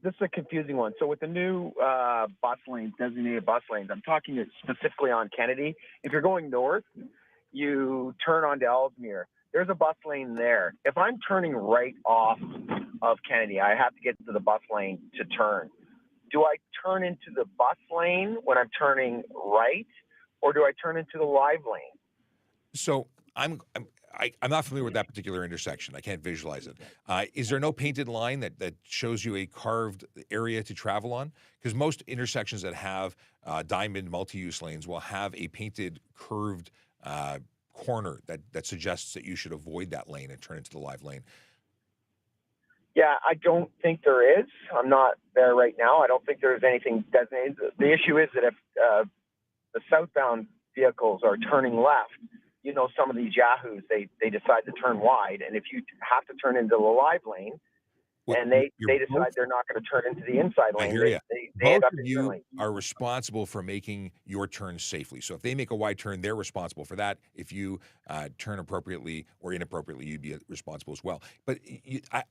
this is a confusing one. So with the new bus lanes, designated bus lanes, I'm talking specifically on Kennedy. If you're going north, you turn onto Ellesmere. There's a bus lane there. If I'm turning right off of Kennedy, I have to get to the bus lane to turn. Do I turn into the bus lane when I'm turning right, or do I turn into the live lane? So I'm not familiar with that particular intersection. I can't visualize it. Is there no painted line that shows you a carved area to travel on? Because most intersections that have diamond multi-use lanes will have a painted curved corner that suggests that you should avoid that lane and turn into the live lane. Yeah, I don't think there is. I'm not there right now. I don't think there's anything designated. The issue is that if the southbound vehicles are turning left, you know, some of these yahoos, they decide to turn wide. And if you have to turn into the live lane, and they decide they're not going to turn into the inside lane, I hear you. they end Both up of in you turn lane. are responsible for making your turn safely. So if they make a wide turn, they're responsible for that. If you turn appropriately or inappropriately, you'd be responsible as well. But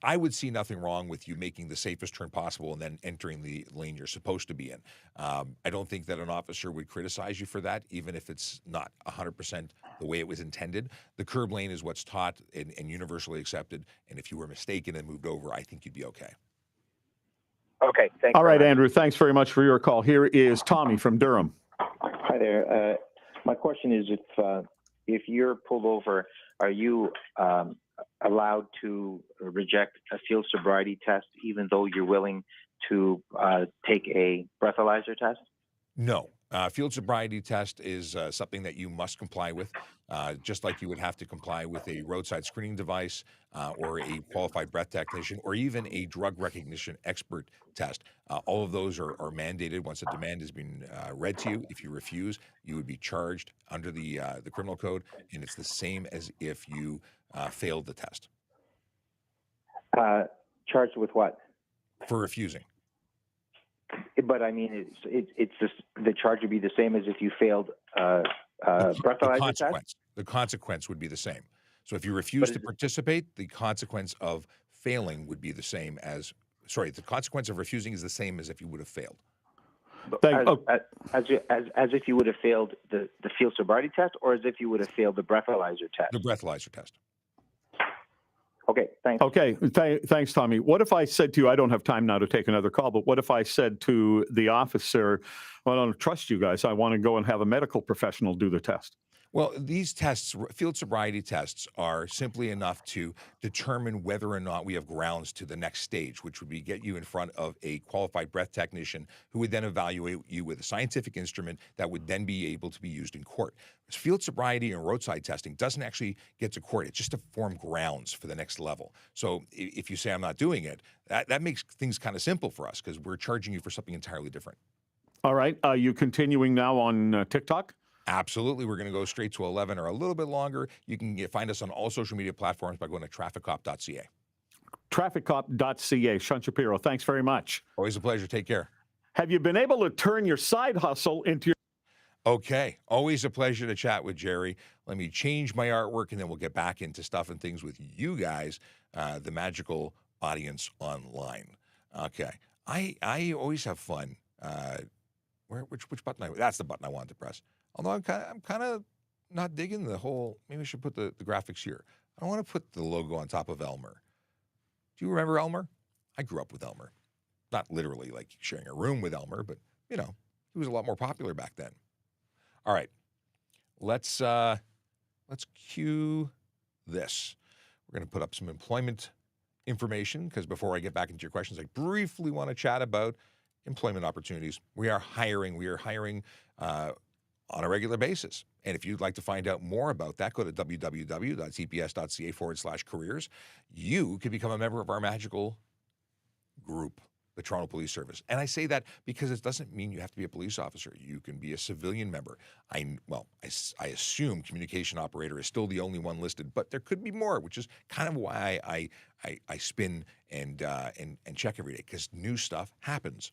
I would see nothing wrong with you making the safest turn possible and then entering the lane you're supposed to be in. I don't think that an officer would criticize you for that, even if it's not 100% the way it was intended. The curb lane is what's taught and universally accepted. And if you were mistaken and moved over, I think you'd be okay. Okay, thanks. All right, Andrew, thanks very much for your call. Here is Tommy from Durham. Hi there. My question is, if you're pulled over, are you allowed to reject a field sobriety test, even though you're willing to take a breathalyzer test? No. Field sobriety test is something that you must comply with, just like you would have to comply with a roadside screening device or a qualified breath technician or even a drug recognition expert test. All of those are mandated once a demand has been read to you. If you refuse, you would be charged under the criminal code, and it's the same as if you failed the test. Charged with what? For refusing. But I mean, it's just, the charge would be the same as if you failed breathalyzer test? The consequence would be the same. So if you refuse to participate, the consequence of failing would be the same as, the consequence of refusing is the same as if you would have failed. As if you would have failed the field sobriety test, or as if you would have failed the breathalyzer test? The breathalyzer test. Okay, thanks. Okay, thanks, Tommy. What if I said to you, I don't have time now to take another call, but what if I said to the officer, well, I don't trust you guys. I want to go and have a medical professional do the test? Well, these tests, field sobriety tests, are simply enough to determine whether or not we have grounds to the next stage, which would be get you in front of a qualified breath technician who would then evaluate you with a scientific instrument that would then be able to be used in court. Field sobriety and roadside testing doesn't actually get to court. It's just to form grounds for the next level. So if you say I'm not doing it, that makes things kind of simple for us because we're charging you for something entirely different. All right. Are you continuing now on TikTok? Absolutely. We're going to go straight to 11 or a little bit longer. You can find us on all social media platforms by going to TrafficCop.ca. TrafficCop.ca. Sean Shapiro, thanks very much. Always a pleasure. Take care. Have you been able to turn your side hustle into your... Okay. Always a pleasure to chat with Jerry. Let me change my artwork, and then we'll get back into stuff and things with you guys, the magical audience online. Okay. I always have fun. Which button? That's the button I wanted to press. Although I'm kind of not digging the whole, maybe I should put the graphics here. I want to put the logo on top of Elmer. Do you remember Elmer? I grew up with Elmer. Not literally like sharing a room with Elmer, but, you know, he was a lot more popular back then. All right, let's cue this. We're going to put up some employment information because before I get back into your questions, I briefly want to chat about employment opportunities. We are hiring. On a regular basis. And if you'd like to find out more about that, go to www.tps.ca/careers. You can become a member of our magical group, the Toronto Police Service. And I say that because it doesn't mean you have to be a police officer. You can be a civilian member. I assume communication operator is still the only one listed, but there could be more, which is kind of why I spin and check every day, because new stuff happens.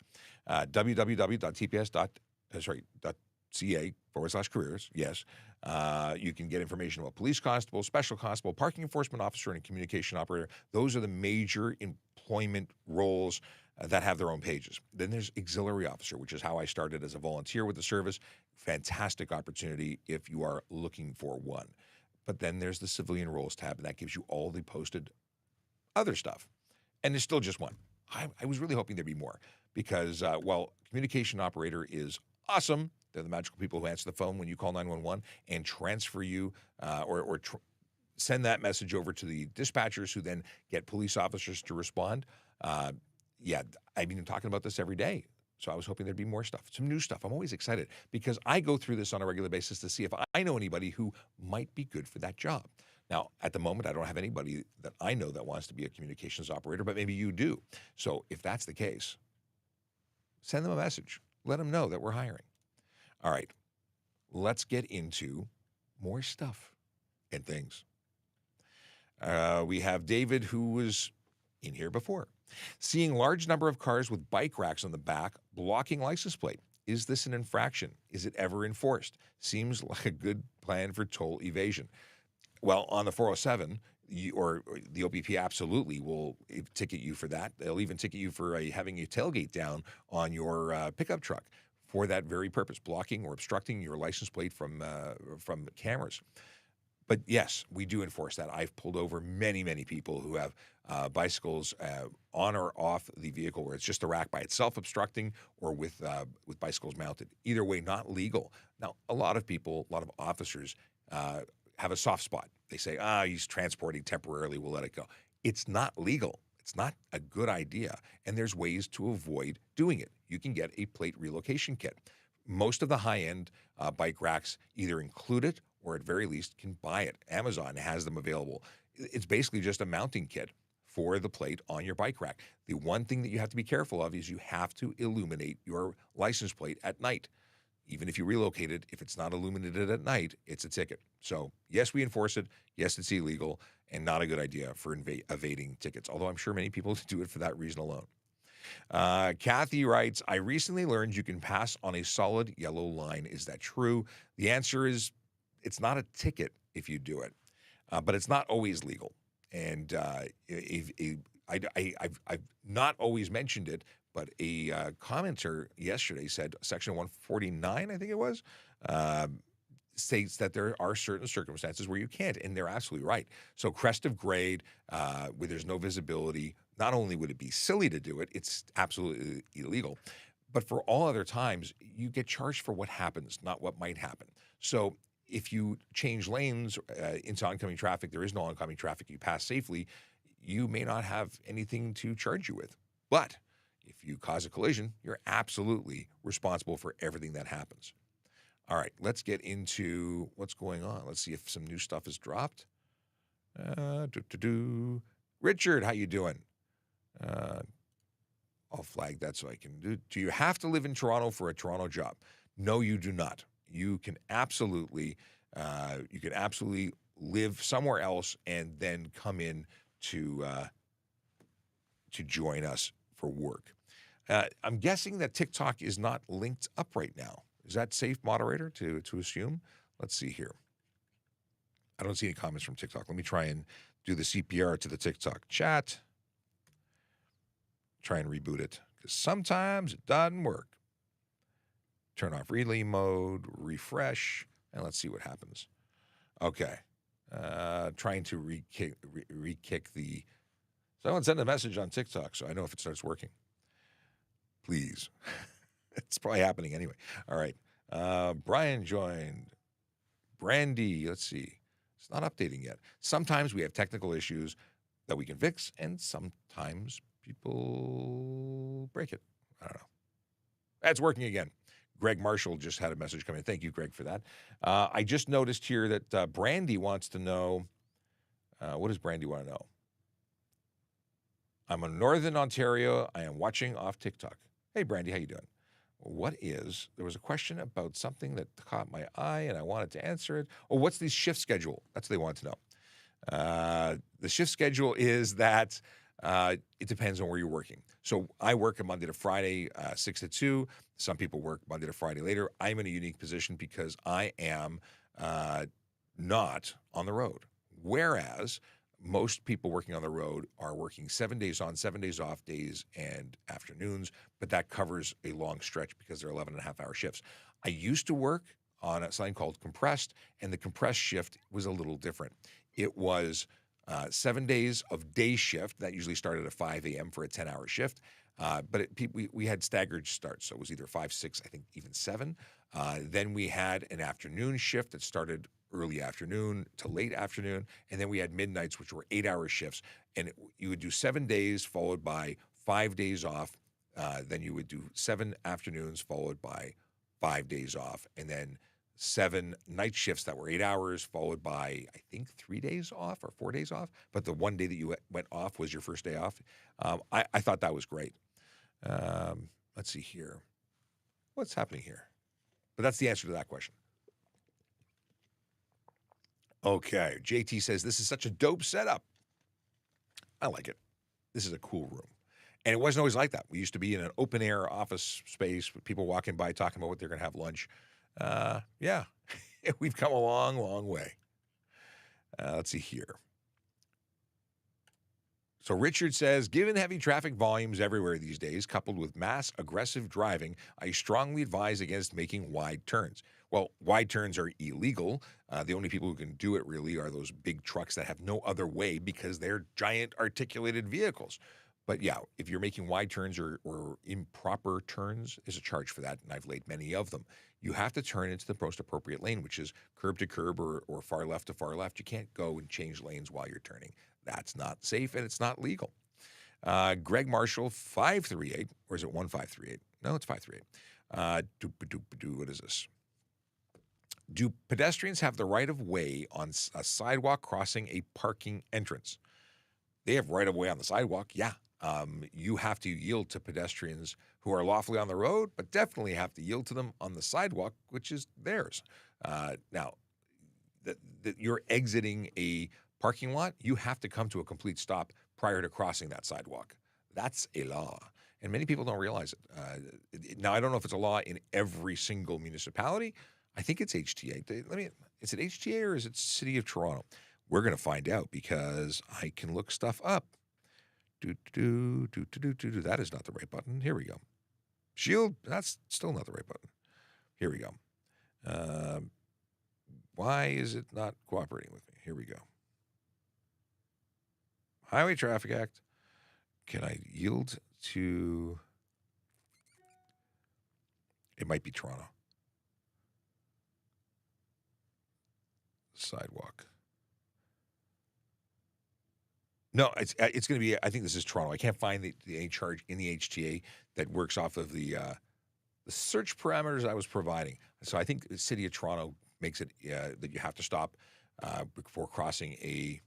www.tps.ca/careers. Yes. You can get information about police constable, special constable, parking enforcement officer, and a communication operator. Those are the major employment roles that have their own pages. Then there's auxiliary officer, which is how I started as a volunteer with the service. Fantastic opportunity if you are looking for one. But then there's the civilian roles tab, and that gives you all the posted other stuff. And there's still just one. I was really hoping there'd be more because while communication operator is awesome, they're the magical people who answer the phone when you call 911 and transfer you or send that message over to the dispatchers who then get police officers to respond. Yeah, I mean, I'm talking about this every day. So I was hoping there'd be more stuff, some new stuff. I'm always excited because I go through this on a regular basis to see if I know anybody who might be good for that job. Now, at the moment, I don't have anybody that I know that wants to be a communications operator, but maybe you do. So if that's the case, send them a message. Let them know that we're hiring. All right, let's get into more stuff and things. We have David, who was in here before. Seeing large number of cars with bike racks on the back blocking license plate. Is this an infraction? Is it ever enforced? Seems like a good plan for toll evasion. Well, on the 407, or the OPP absolutely will ticket you for that. They'll even ticket you for having a tailgate down on your pickup truck for that very purpose, blocking or obstructing your license plate from cameras. But yes, we do enforce that. I've pulled over many, many people who have bicycles on or off the vehicle, where it's just the rack by itself obstructing, or with bicycles mounted. Either way, not legal. Now, a lot of people, a lot of officers have a soft spot. They say, he's transporting temporarily, we'll let it go. It's not legal. It's not a good idea. And there's ways to avoid doing it. You can get a plate relocation kit. Most of the high-end bike racks either include it or at very least can buy it. Amazon has them available. It's basically just a mounting kit for the plate on your bike rack. The one thing that you have to be careful of is you have to illuminate your license plate at night. Even if you relocate it, if it's not illuminated at night, it's a ticket. So yes, we enforce it. Yes, it's illegal and not a good idea for evading tickets, although I'm sure many people do it for that reason alone. Kathy writes, I recently learned you can pass on a solid yellow line. Is that true? The answer is it's not a ticket if you do it, but it's not always legal. And I've not always mentioned it, but a commenter yesterday said Section 149, I think it was, states that there are certain circumstances where you can't, and they're absolutely right. So crest of grade, where there's no visibility, not only would it be silly to do it, it's absolutely illegal. But for all other times, you get charged for what happens, not what might happen. So if you change lanes into oncoming traffic, there is no oncoming traffic, you pass safely, you may not have anything to charge you with. But if you cause a collision, you're absolutely responsible for everything that happens. All right, let's get into what's going on. Let's see if some new stuff is dropped. Richard, how you doing? I'll flag that so I can do. Do you have to live in Toronto for a Toronto job? No, you do not. You can absolutely live somewhere else and then come in to join us for work. I'm guessing that TikTok is not linked up right now. Is that safe, moderator, to assume? Let's see here. I don't see any comments from TikTok. Let me try and do the CPR to the TikTok chat. Try and reboot it, because sometimes it doesn't work. Turn off relay mode, refresh, and let's see what happens. Okay. Trying to re-kick the... Someone send a message on TikTok so I know if it starts working. Please. It's probably happening anyway. All right. Brian joined. Brandy, let's see. It's not updating yet. Sometimes we have technical issues that we can fix, and sometimes people break it. I don't know. That's working again. Greg Marshall just had a message come in. Thank you, Greg, for that. I just noticed here that Brandy wants to know, what does Brandy want to know? I'm in Northern Ontario. I am watching off TikTok. Hey, Brandy, how you doing? There was a question about something that caught my eye and I wanted to answer it. Oh, what's the shift schedule? That's what they want to know. The shift schedule is that it depends on where you're working. So I work a Monday to Friday, 6 to 2. Some people work Monday to Friday later. I'm in a unique position because I am not on the road. Whereas most people working on the road are working 7 days on, 7 days off, days and afternoons, but that covers a long stretch because they're 11.5-hour shifts. I used to work on something called compressed, and the compressed shift was a little different. It was 7 days of day shift. That usually started at 5 a.m. for a 10-hour shift, but we had staggered starts, so it was either 5, 6, I think even 7. Then we had an afternoon shift that started early afternoon to late afternoon, and then we had midnights, which were 8-hour shifts. And you would do 7 days followed by 5 days off. Then you would do 7 afternoons followed by 5 days off, and then 7 night shifts that were 8 hours followed by, I think, 3 days off or 4 days off. But the one day that you went off was your first day off. I thought that was great. Let's see here. What's happening here? But that's the answer to that question. Okay, JT says, this is such a dope setup. I like it. This is a cool room. And it wasn't always like that. We used to be in an open-air office space with people walking by talking about what they're going to have lunch. Yeah, we've come a long, long way. Let's see here. So Richard says, given heavy traffic volumes everywhere these days, coupled with mass aggressive driving, I strongly advise against making wide turns. Well, wide turns are illegal. The only people who can do it really are those big trucks that have no other way because they're giant articulated vehicles. But yeah, if you're making wide turns or improper turns, there's a charge for that, and I've laid many of them. You have to turn into the most appropriate lane, which is curb to curb or far left to far left. You can't go and change lanes while you're turning. That's not safe, and it's not legal. Greg Marshall, 538, or is it 1538? No, it's 538. What is this? Do pedestrians have the right of way on a sidewalk crossing a parking entrance? They have right of way on the sidewalk, yeah. You have to yield to pedestrians who are lawfully on the road, but definitely have to yield to them on the sidewalk, which is theirs. Now, that you're exiting a parking lot, you have to come to a complete stop prior to crossing that sidewalk. That's a law, and many people don't realize it. Now, I don't know if it's a law in every single municipality. I think it's HTA. Is it HTA or is it City of Toronto? We're going to find out because I can look stuff up. That is not the right button. Here we go. Shield, that's still not the right button. Here we go. Why is it not cooperating with me? Here we go. Highway Traffic Act. Can I yield to... It might be Toronto. Sidewalk. No, it's going to be, I think this is Toronto. I can't find any charge in the HTA that works off of the search parameters I was providing. So I think the City of Toronto makes it that you have to stop before crossing a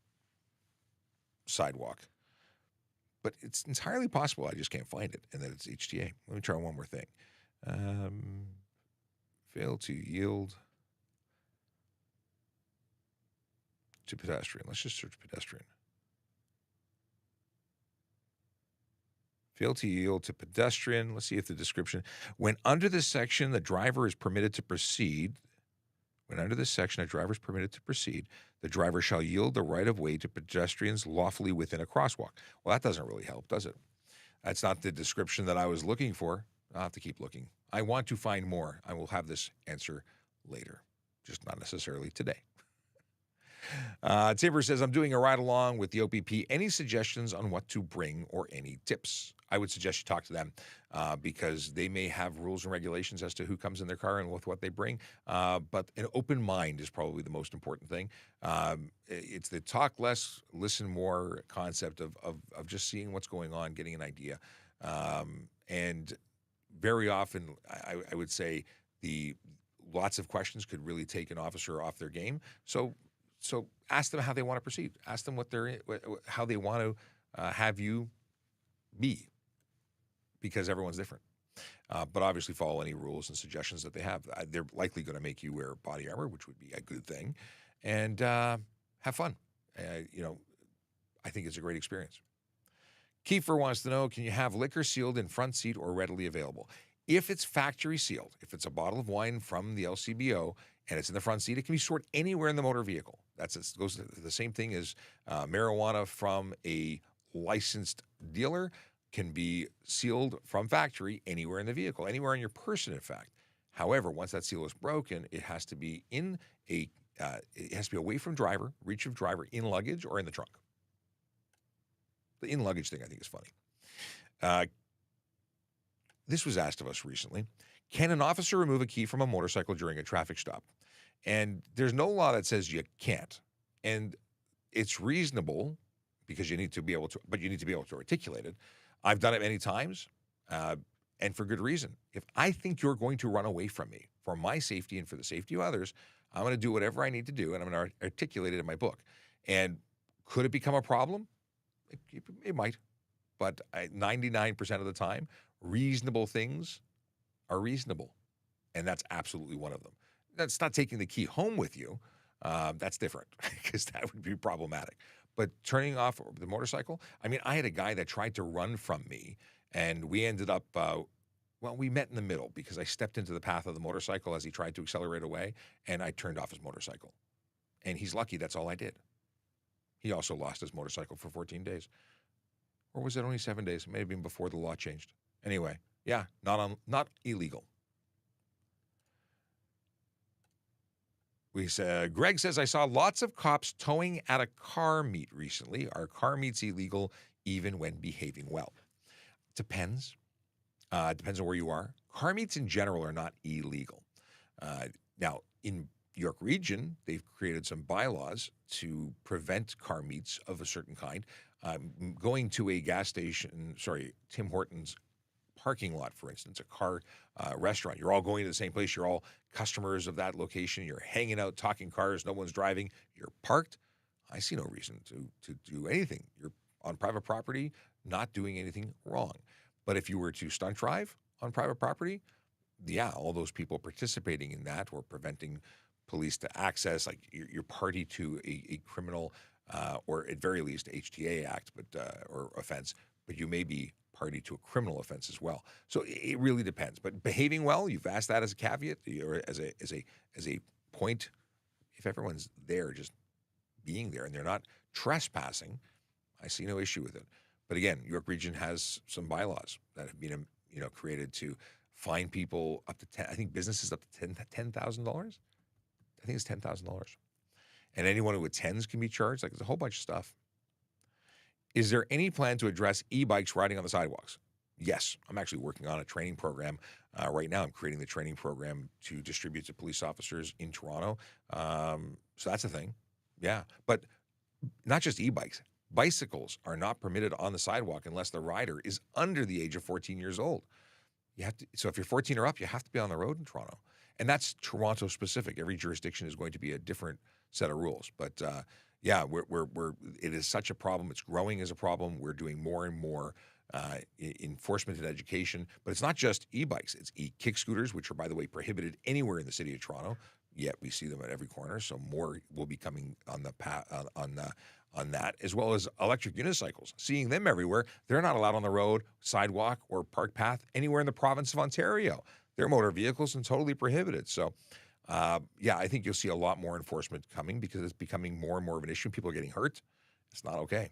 sidewalk. But it's entirely possible I just can't find it and that it's HTA. Let me try one more thing. Fail to yield to pedestrian. Let's just search pedestrian. Fail to yield to pedestrian. Let's see if the description. When under this section, the driver is permitted to proceed. When under this section, a driver is permitted to proceed, the driver shall yield the right of way to pedestrians lawfully within a crosswalk. Well, that doesn't really help, does it? That's not the description that I was looking for. I'll have to keep looking. I want to find more. I will have this answer later, just not necessarily today. Timber says, I'm doing a ride along with the OPP. Any suggestions on what to bring or any tips? I would suggest you talk to them because they may have rules and regulations as to who comes in their car and with what they bring. But an open mind is probably the most important thing. It's the talk less, listen more concept of just seeing what's going on, getting an idea. And very often, I would say lots of questions could really take an officer off their game. So ask them how they want to proceed. Ask them how they want to have you be, because everyone's different. But obviously follow any rules and suggestions that they have. They're likely going to make you wear body armor, which would be a good thing, and have fun. I think it's a great experience. Kiefer wants to know, can you have liquor sealed in front seat or readily available? If it's factory sealed, if it's a bottle of wine from the LCBO and it's in the front seat, it can be stored anywhere in the motor vehicle. Goes to the same thing as marijuana from a licensed dealer can be sealed from factory anywhere in the vehicle, anywhere on your person, in fact. However, once that seal is broken, it has to be it has to be away from driver, reach of driver, in luggage or in the trunk. The in luggage thing I think is funny. This was asked of us recently. Can an officer remove a key from a motorcycle during a traffic stop? And there's no law that says you can't. And it's reasonable because you need to be able to, but you need to be able to articulate it. I've done it many times, and for good reason. If I think you're going to run away from me for my safety and for the safety of others, I'm going to do whatever I need to do, and I'm going to articulate it in my book. And could it become a problem? It might. But 99% of the time, reasonable things are reasonable. And that's absolutely one of them. That's not taking the key home with you. That's different because that would be problematic. But turning off the motorcycle, I mean, I had a guy that tried to run from me, and we ended up, we met in the middle because I stepped into the path of the motorcycle as he tried to accelerate away, and I turned off his motorcycle. And he's lucky that's all I did. He also lost his motorcycle for 14 days. Or was it only 7 days? It may have been before the law changed. Anyway, yeah, not illegal. Greg says, I saw lots of cops towing at a car meet recently. Are car meets illegal even when behaving well? Depends. Depends on where you are. Car meets in general are not illegal. Now, in York Region, they've created some bylaws to prevent car meets of a certain kind. Going to a Tim Hortons parking lot, for instance, a car restaurant. You're all going to the same place. You're all customers of that location. You're hanging out, talking cars. No one's driving. You're parked. I see no reason to do anything. You're on private property, not doing anything wrong. But if you were to stunt drive on private property, yeah, all those people participating in that or preventing police to access, like you're party to a criminal or at very least HTA act, or offense, but you may be party to a criminal offense as well. So it really depends. But behaving well, you've asked that as a caveat or as a point. If everyone's there, just being there, and they're not trespassing, I see no issue with it. But again, York Region has some bylaws that have been created to fine people up to I think businesses up to $10,000. I think it's $10,000. And anyone who attends can be charged. Like, there's a whole bunch of stuff. Is there any plan to address e-bikes riding on the sidewalks? Yes. I'm actually working on a training program right now. I'm creating the training program to distribute to police officers in Toronto. So that's a thing. Yeah. But not just e-bikes. Bicycles are not permitted on the sidewalk unless the rider is under the age of 14 years old. So if you're 14 or up, you have to be on the road in Toronto. And that's Toronto specific. Every jurisdiction is going to be a different set of rules. But it is such a problem. It's growing as a problem. We're doing more and more enforcement and education. But it's not just e-bikes. It's e-kick scooters, which are, by the way, prohibited anywhere in the city of Toronto. Yet we see them at every corner. So more will be coming on the on that, as well as electric unicycles. Seeing them everywhere. They're not allowed on the road, sidewalk, or park path anywhere in the province of Ontario. They're motor vehicles and totally prohibited. So, I think you'll see a lot more enforcement coming because it's becoming more and more of an issue. People are getting hurt. It's not okay.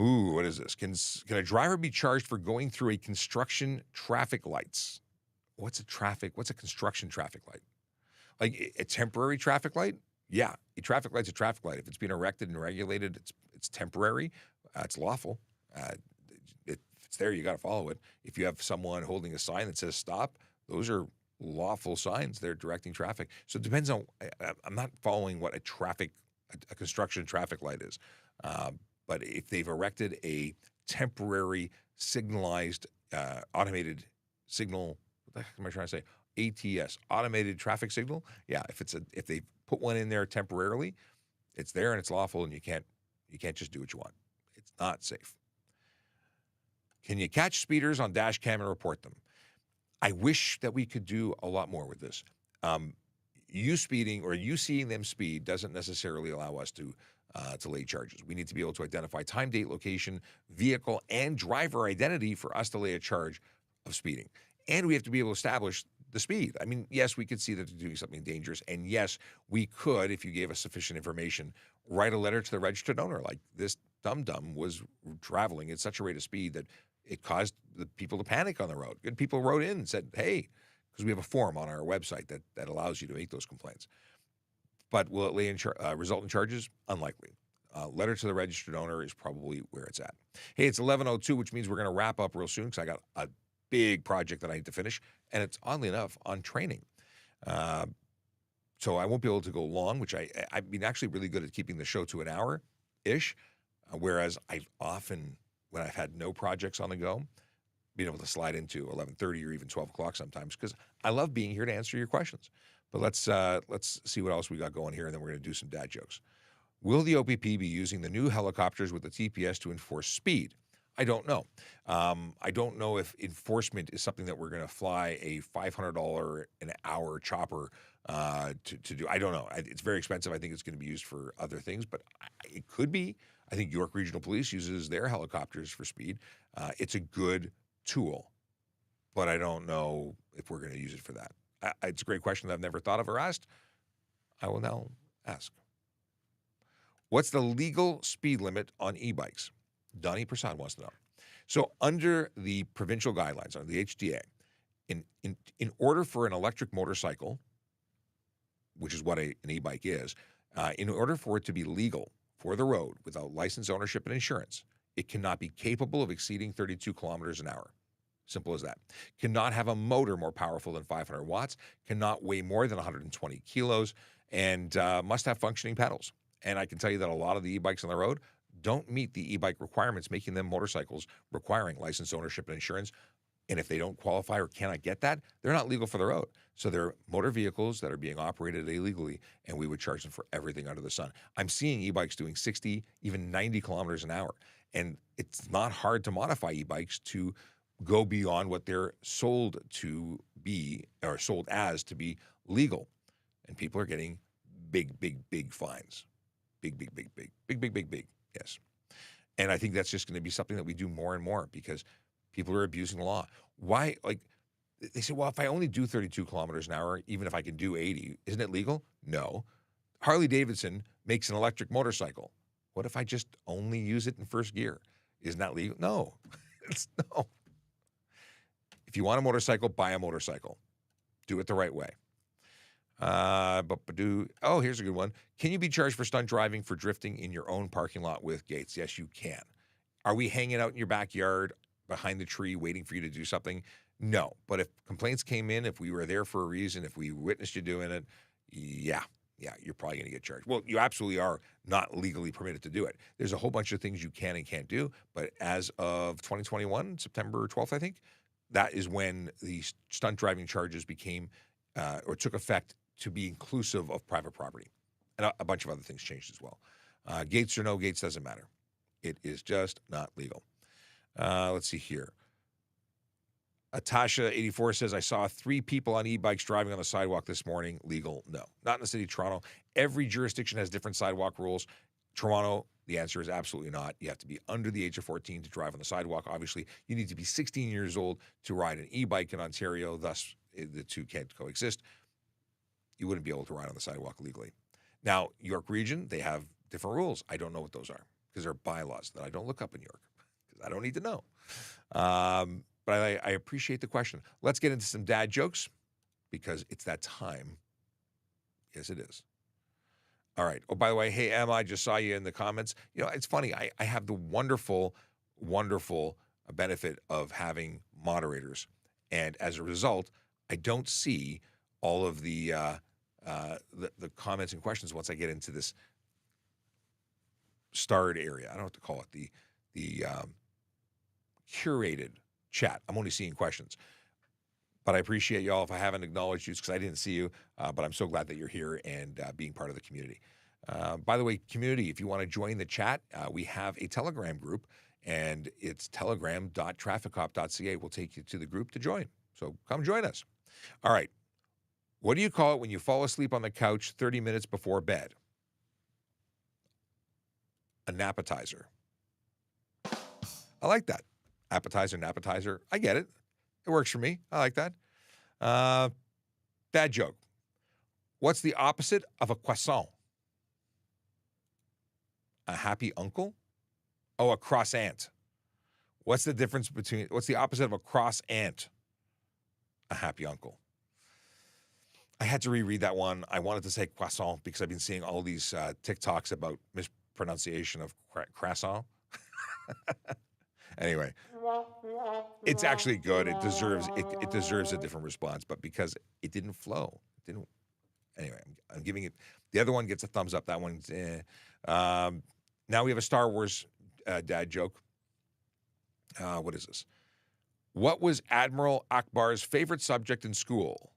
Ooh, what is this? Can a driver be charged for going through a construction traffic lights? What's a construction traffic light? Like a temporary traffic light? Yeah, a traffic light's a traffic light. If it's been erected and regulated, it's temporary. It's lawful. If it's there, you got to follow it. If you have someone holding a sign that says stop, those are lawful signs. They're directing traffic. So it depends on. I'm not following what a construction traffic light is. But if they've erected a temporary signalized automated signal, what the heck am I trying to say? ATS, automated traffic signal. Yeah, if they put one in there temporarily, it's there and it's lawful, and you can't just do what you want. It's not safe. Can you catch speeders on dash cam and report them? I wish that we could do a lot more with this. You speeding or you seeing them speed doesn't necessarily allow us to lay charges. We need to be able to identify time, date, location, vehicle, and driver identity for us to lay a charge of speeding. And we have to be able to establish the speed. I mean, yes, we could see that they're doing something dangerous. And yes, we could, if you gave us sufficient information, write a letter to the registered owner. Like, this dum-dum was traveling at such a rate of speed that it caused the people to panic on the road. Good people wrote in and said, hey, because we have a form on our website that allows you to make those complaints. But will it result in charges? Unlikely. Letter to the registered owner is probably where it's at. Hey, it's 11:02, which means we're going to wrap up real soon because I got a big project that I need to finish, and it's oddly enough on training. So I won't be able to go long, which I've been actually really good at keeping the show to an hour-ish, whereas I've often, when I've had no projects on the go, been able to slide into 11:30 or even 12 o'clock sometimes because I love being here to answer your questions. But let's see what else we got going here, and then we're going to do some dad jokes. Will the OPP be using the new helicopters with the TPS to enforce speed? I don't know. I don't know if enforcement is something that we're going to fly a $500 an hour chopper to do. I don't know. It's very expensive. I think it's going to be used for other things, but it could be. I think York Regional Police uses their helicopters for speed. It's a good tool, but I don't know if we're going to use it for that. It's a great question that I've never thought of or asked. I will now ask. What's the legal speed limit on e-bikes? Donnie Prasad wants to know. So under the provincial guidelines, under the HDA, in order for an electric motorcycle, which is what an e-bike is, in order for it to be legal for the road without license, ownership, and insurance, it cannot be capable of exceeding 32 kilometers an hour. Simple as that. Cannot have a motor more powerful than 500 watts, cannot weigh more than 120 kilos, and must have functioning pedals. And I can tell you that a lot of the e-bikes on the road don't meet the e-bike requirements, making them motorcycles requiring license, ownership, and insurance. And if they don't qualify or cannot get that, they're not legal for the road. So they're motor vehicles that are being operated illegally, and we would charge them for everything under the sun. I'm seeing e-bikes doing 60, even 90 kilometers an hour. And it's not hard to modify e-bikes to go beyond what they're sold to be, or sold as to be legal. And people are getting big fines. Big. Yes. And I think that's just going to be something that we do more and more because people are abusing the law. Why? Like, they say, well, if I only do 32 kilometers an hour, even if I can do 80, isn't it legal? No. Harley Davidson makes an electric motorcycle. What if I just only use it in first gear? Isn't that legal? No. No. If you want a motorcycle, buy a motorcycle. Do it the right way. Here's a good one. Can you be charged for stunt driving for drifting in your own parking lot with gates? Yes, you can. Are we hanging out in your backyard behind the tree waiting for you to do something? No. But if complaints came in, if we were there for a reason, if we witnessed you doing it, yeah, you're probably going to get charged. Well, you absolutely are not legally permitted to do it. There's a whole bunch of things you can and can't do. But as of 2021, September 12th, I think, that is when the stunt driving charges became or took effect to be inclusive of private property. And a bunch of other things changed as well. Gates or no gates doesn't matter. It is just not legal. Let's see here. Atasha84 says, I saw 3 people on e-bikes driving on the sidewalk this morning. Legal? No. Not in the city of Toronto. Every jurisdiction has different sidewalk rules. Toronto, the answer is absolutely not. You have to be under the age of 14 to drive on the sidewalk. Obviously, you need to be 16 years old to ride an e-bike in Ontario. Thus, the two can't coexist. You wouldn't be able to ride on the sidewalk legally. Now, York Region, they have different rules. I don't know what those are because they're bylaws that I don't look up in York because I don't need to know. But I appreciate the question. Let's get into some dad jokes because it's that time. Yes, it is. All right. Oh, by the way, hey, Emma, I just saw you in the comments. You know, it's funny. I have the wonderful benefit of having moderators. And as a result, I don't see all of the comments and questions once I get into this starred area. I don't know what to call it. The curated chat. I'm only seeing questions. But I appreciate y'all. If I haven't acknowledged you, it's because I didn't see you. But I'm so glad that you're here and being part of the community. By the way, community, if you want to join the chat, we have a Telegram group, and it's telegram.trafficcop.ca. We'll take you to the group to join. So come join us. All right. What do you call it when you fall asleep on the couch 30 minutes before bed? A napetizer. I like that. Appetizer, napetizer. I get it. It works for me. I like that. Dad joke. What's the opposite of a croissant? A happy uncle? Oh, a croissant. What's the opposite of a cross aunt? A happy uncle. I had to reread that one. I wanted to say croissant because I've been seeing all these TikToks about mispronunciation of croissant. Anyway, it's actually good. It deserves a different response, but because it didn't flow, Anyway, I'm giving it. The other one gets a thumbs up. That one's. Now we have a Star Wars dad joke. What is this? What was Admiral Akbar's favorite subject in school?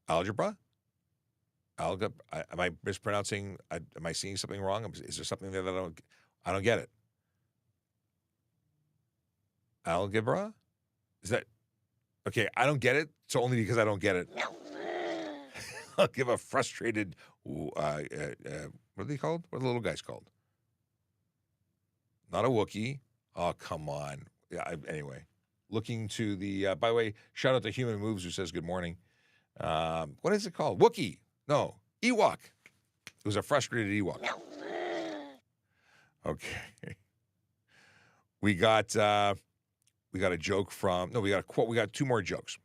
Algebra? Am I mispronouncing? Am I seeing something wrong? Is there something there that I don't get it? Algebra? Is that okay? I don't get it. So only because I don't get it. I'll give a frustrated. What are they called? What are the little guys called? Not a Wookiee. Oh, come on. Yeah. Anyway, looking to the. By the way, shout out to Human Moves who says good morning. What is it called? Wookiee. No, Ewok. It was a frustrated Ewok. Okay. We got a joke from. No, we got a quote. We got two more jokes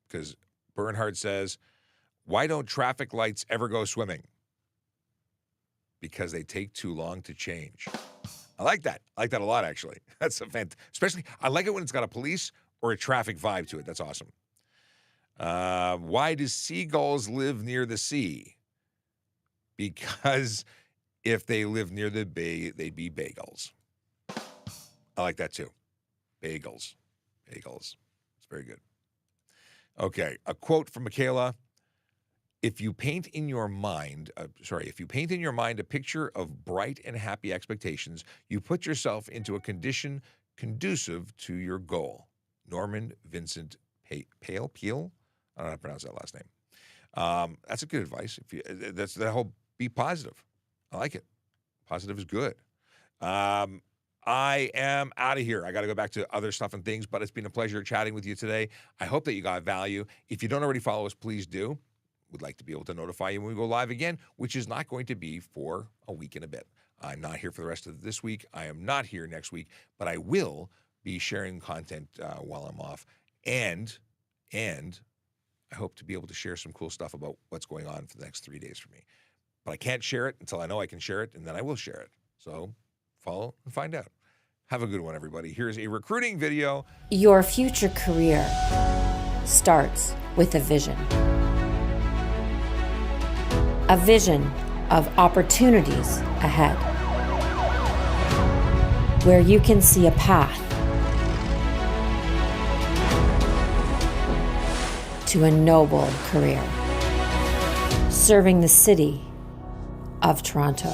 because Bernhard says, "Why don't traffic lights ever go swimming?" Because they take too long to change. I like that. I like that a lot, actually. That's especially, I like it when it's got a police or a traffic vibe to it. That's awesome. Why do seagulls live near the sea? Because if they live near the bay, they'd be bagels. I like that too. Bagels. It's very good. Okay, a quote from Michaela. If you paint in your mind a picture of bright and happy expectations, you put yourself into a condition conducive to your goal. Norman Vincent Peale? I don't know how to pronounce that last name. That's a good advice. That's the whole be positive. I like it. Positive is good. I am out of here. I got to go back to other stuff and things, but it's been a pleasure chatting with you today. I hope that you got value. If you don't already follow us, please do. Would like to be able to notify you when we go live again, which is not going to be for a week and a bit. I'm not here for the rest of this week. I am not here next week, but I will be sharing content while I'm off. And I hope to be able to share some cool stuff about what's going on for the next 3 days for me. But I can't share it until I know I can share it, and then I will share it. So follow and find out. Have a good one, everybody. Here's a recruiting video. Your future career starts with a vision. A vision of opportunities ahead, where you can see a path to a noble career, serving the city of Toronto.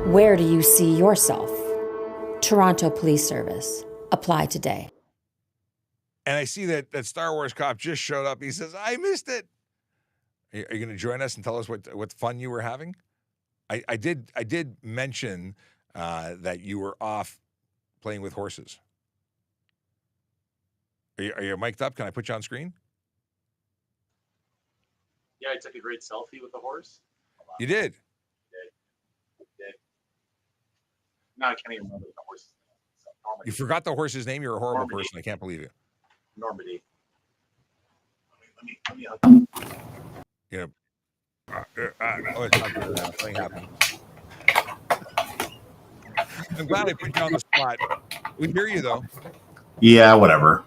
Where do you see yourself? Toronto Police Service. Apply today. And I see that Star Wars cop just showed up. He says, I missed it. Are you going to join us and tell us what fun you were having? I did mention that you were off playing with horses. Are you mic'd up? Can I put you on screen? Yeah, I took a great selfie with the horse. You did? No, I can't even remember the horse's name. So, you forgot the horse's name? You're a horrible person. I can't believe you. Normandy. Let me you know, it's not good now. Nothing happened. I'm glad I put you on the spot. We hear you, though. Yeah, whatever.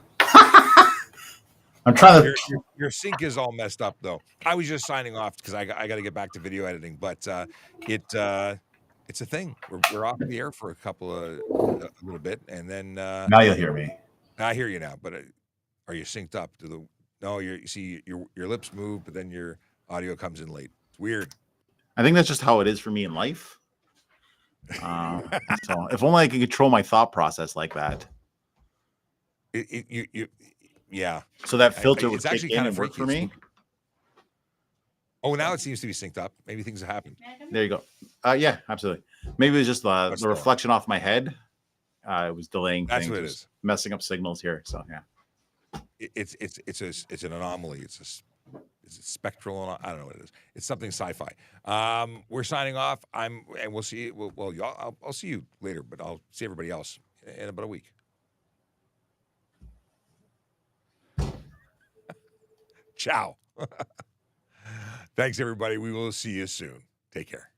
I'm trying to. Your sync is all messed up though. I was just signing off because I got to get back to video editing, but it's a thing. We're off the air for a little bit, and then Now you'll hear me. I hear you now. But are you synced up to the? No, you see your lips move, but then your audio comes in late. It's weird. I think that's just how it is for me in life. So if only I could control my thought process like that. Yeah. So that filter would it's kick actually in kind and of work for me. Oh, now it seems to be synced up. Maybe things have happened. There you go. Yeah, absolutely. Maybe it was just the still. reflection off my head. It was delaying That's things, what it was is. messing up signals here. So yeah, It's an anomaly. It's a spectral. I don't know what it is. It's something sci-fi. We're signing off. And we'll see. Well, y'all. I'll see you later, but I'll see everybody else in about a week. Ciao. Thanks, everybody. We will see you soon. Take care.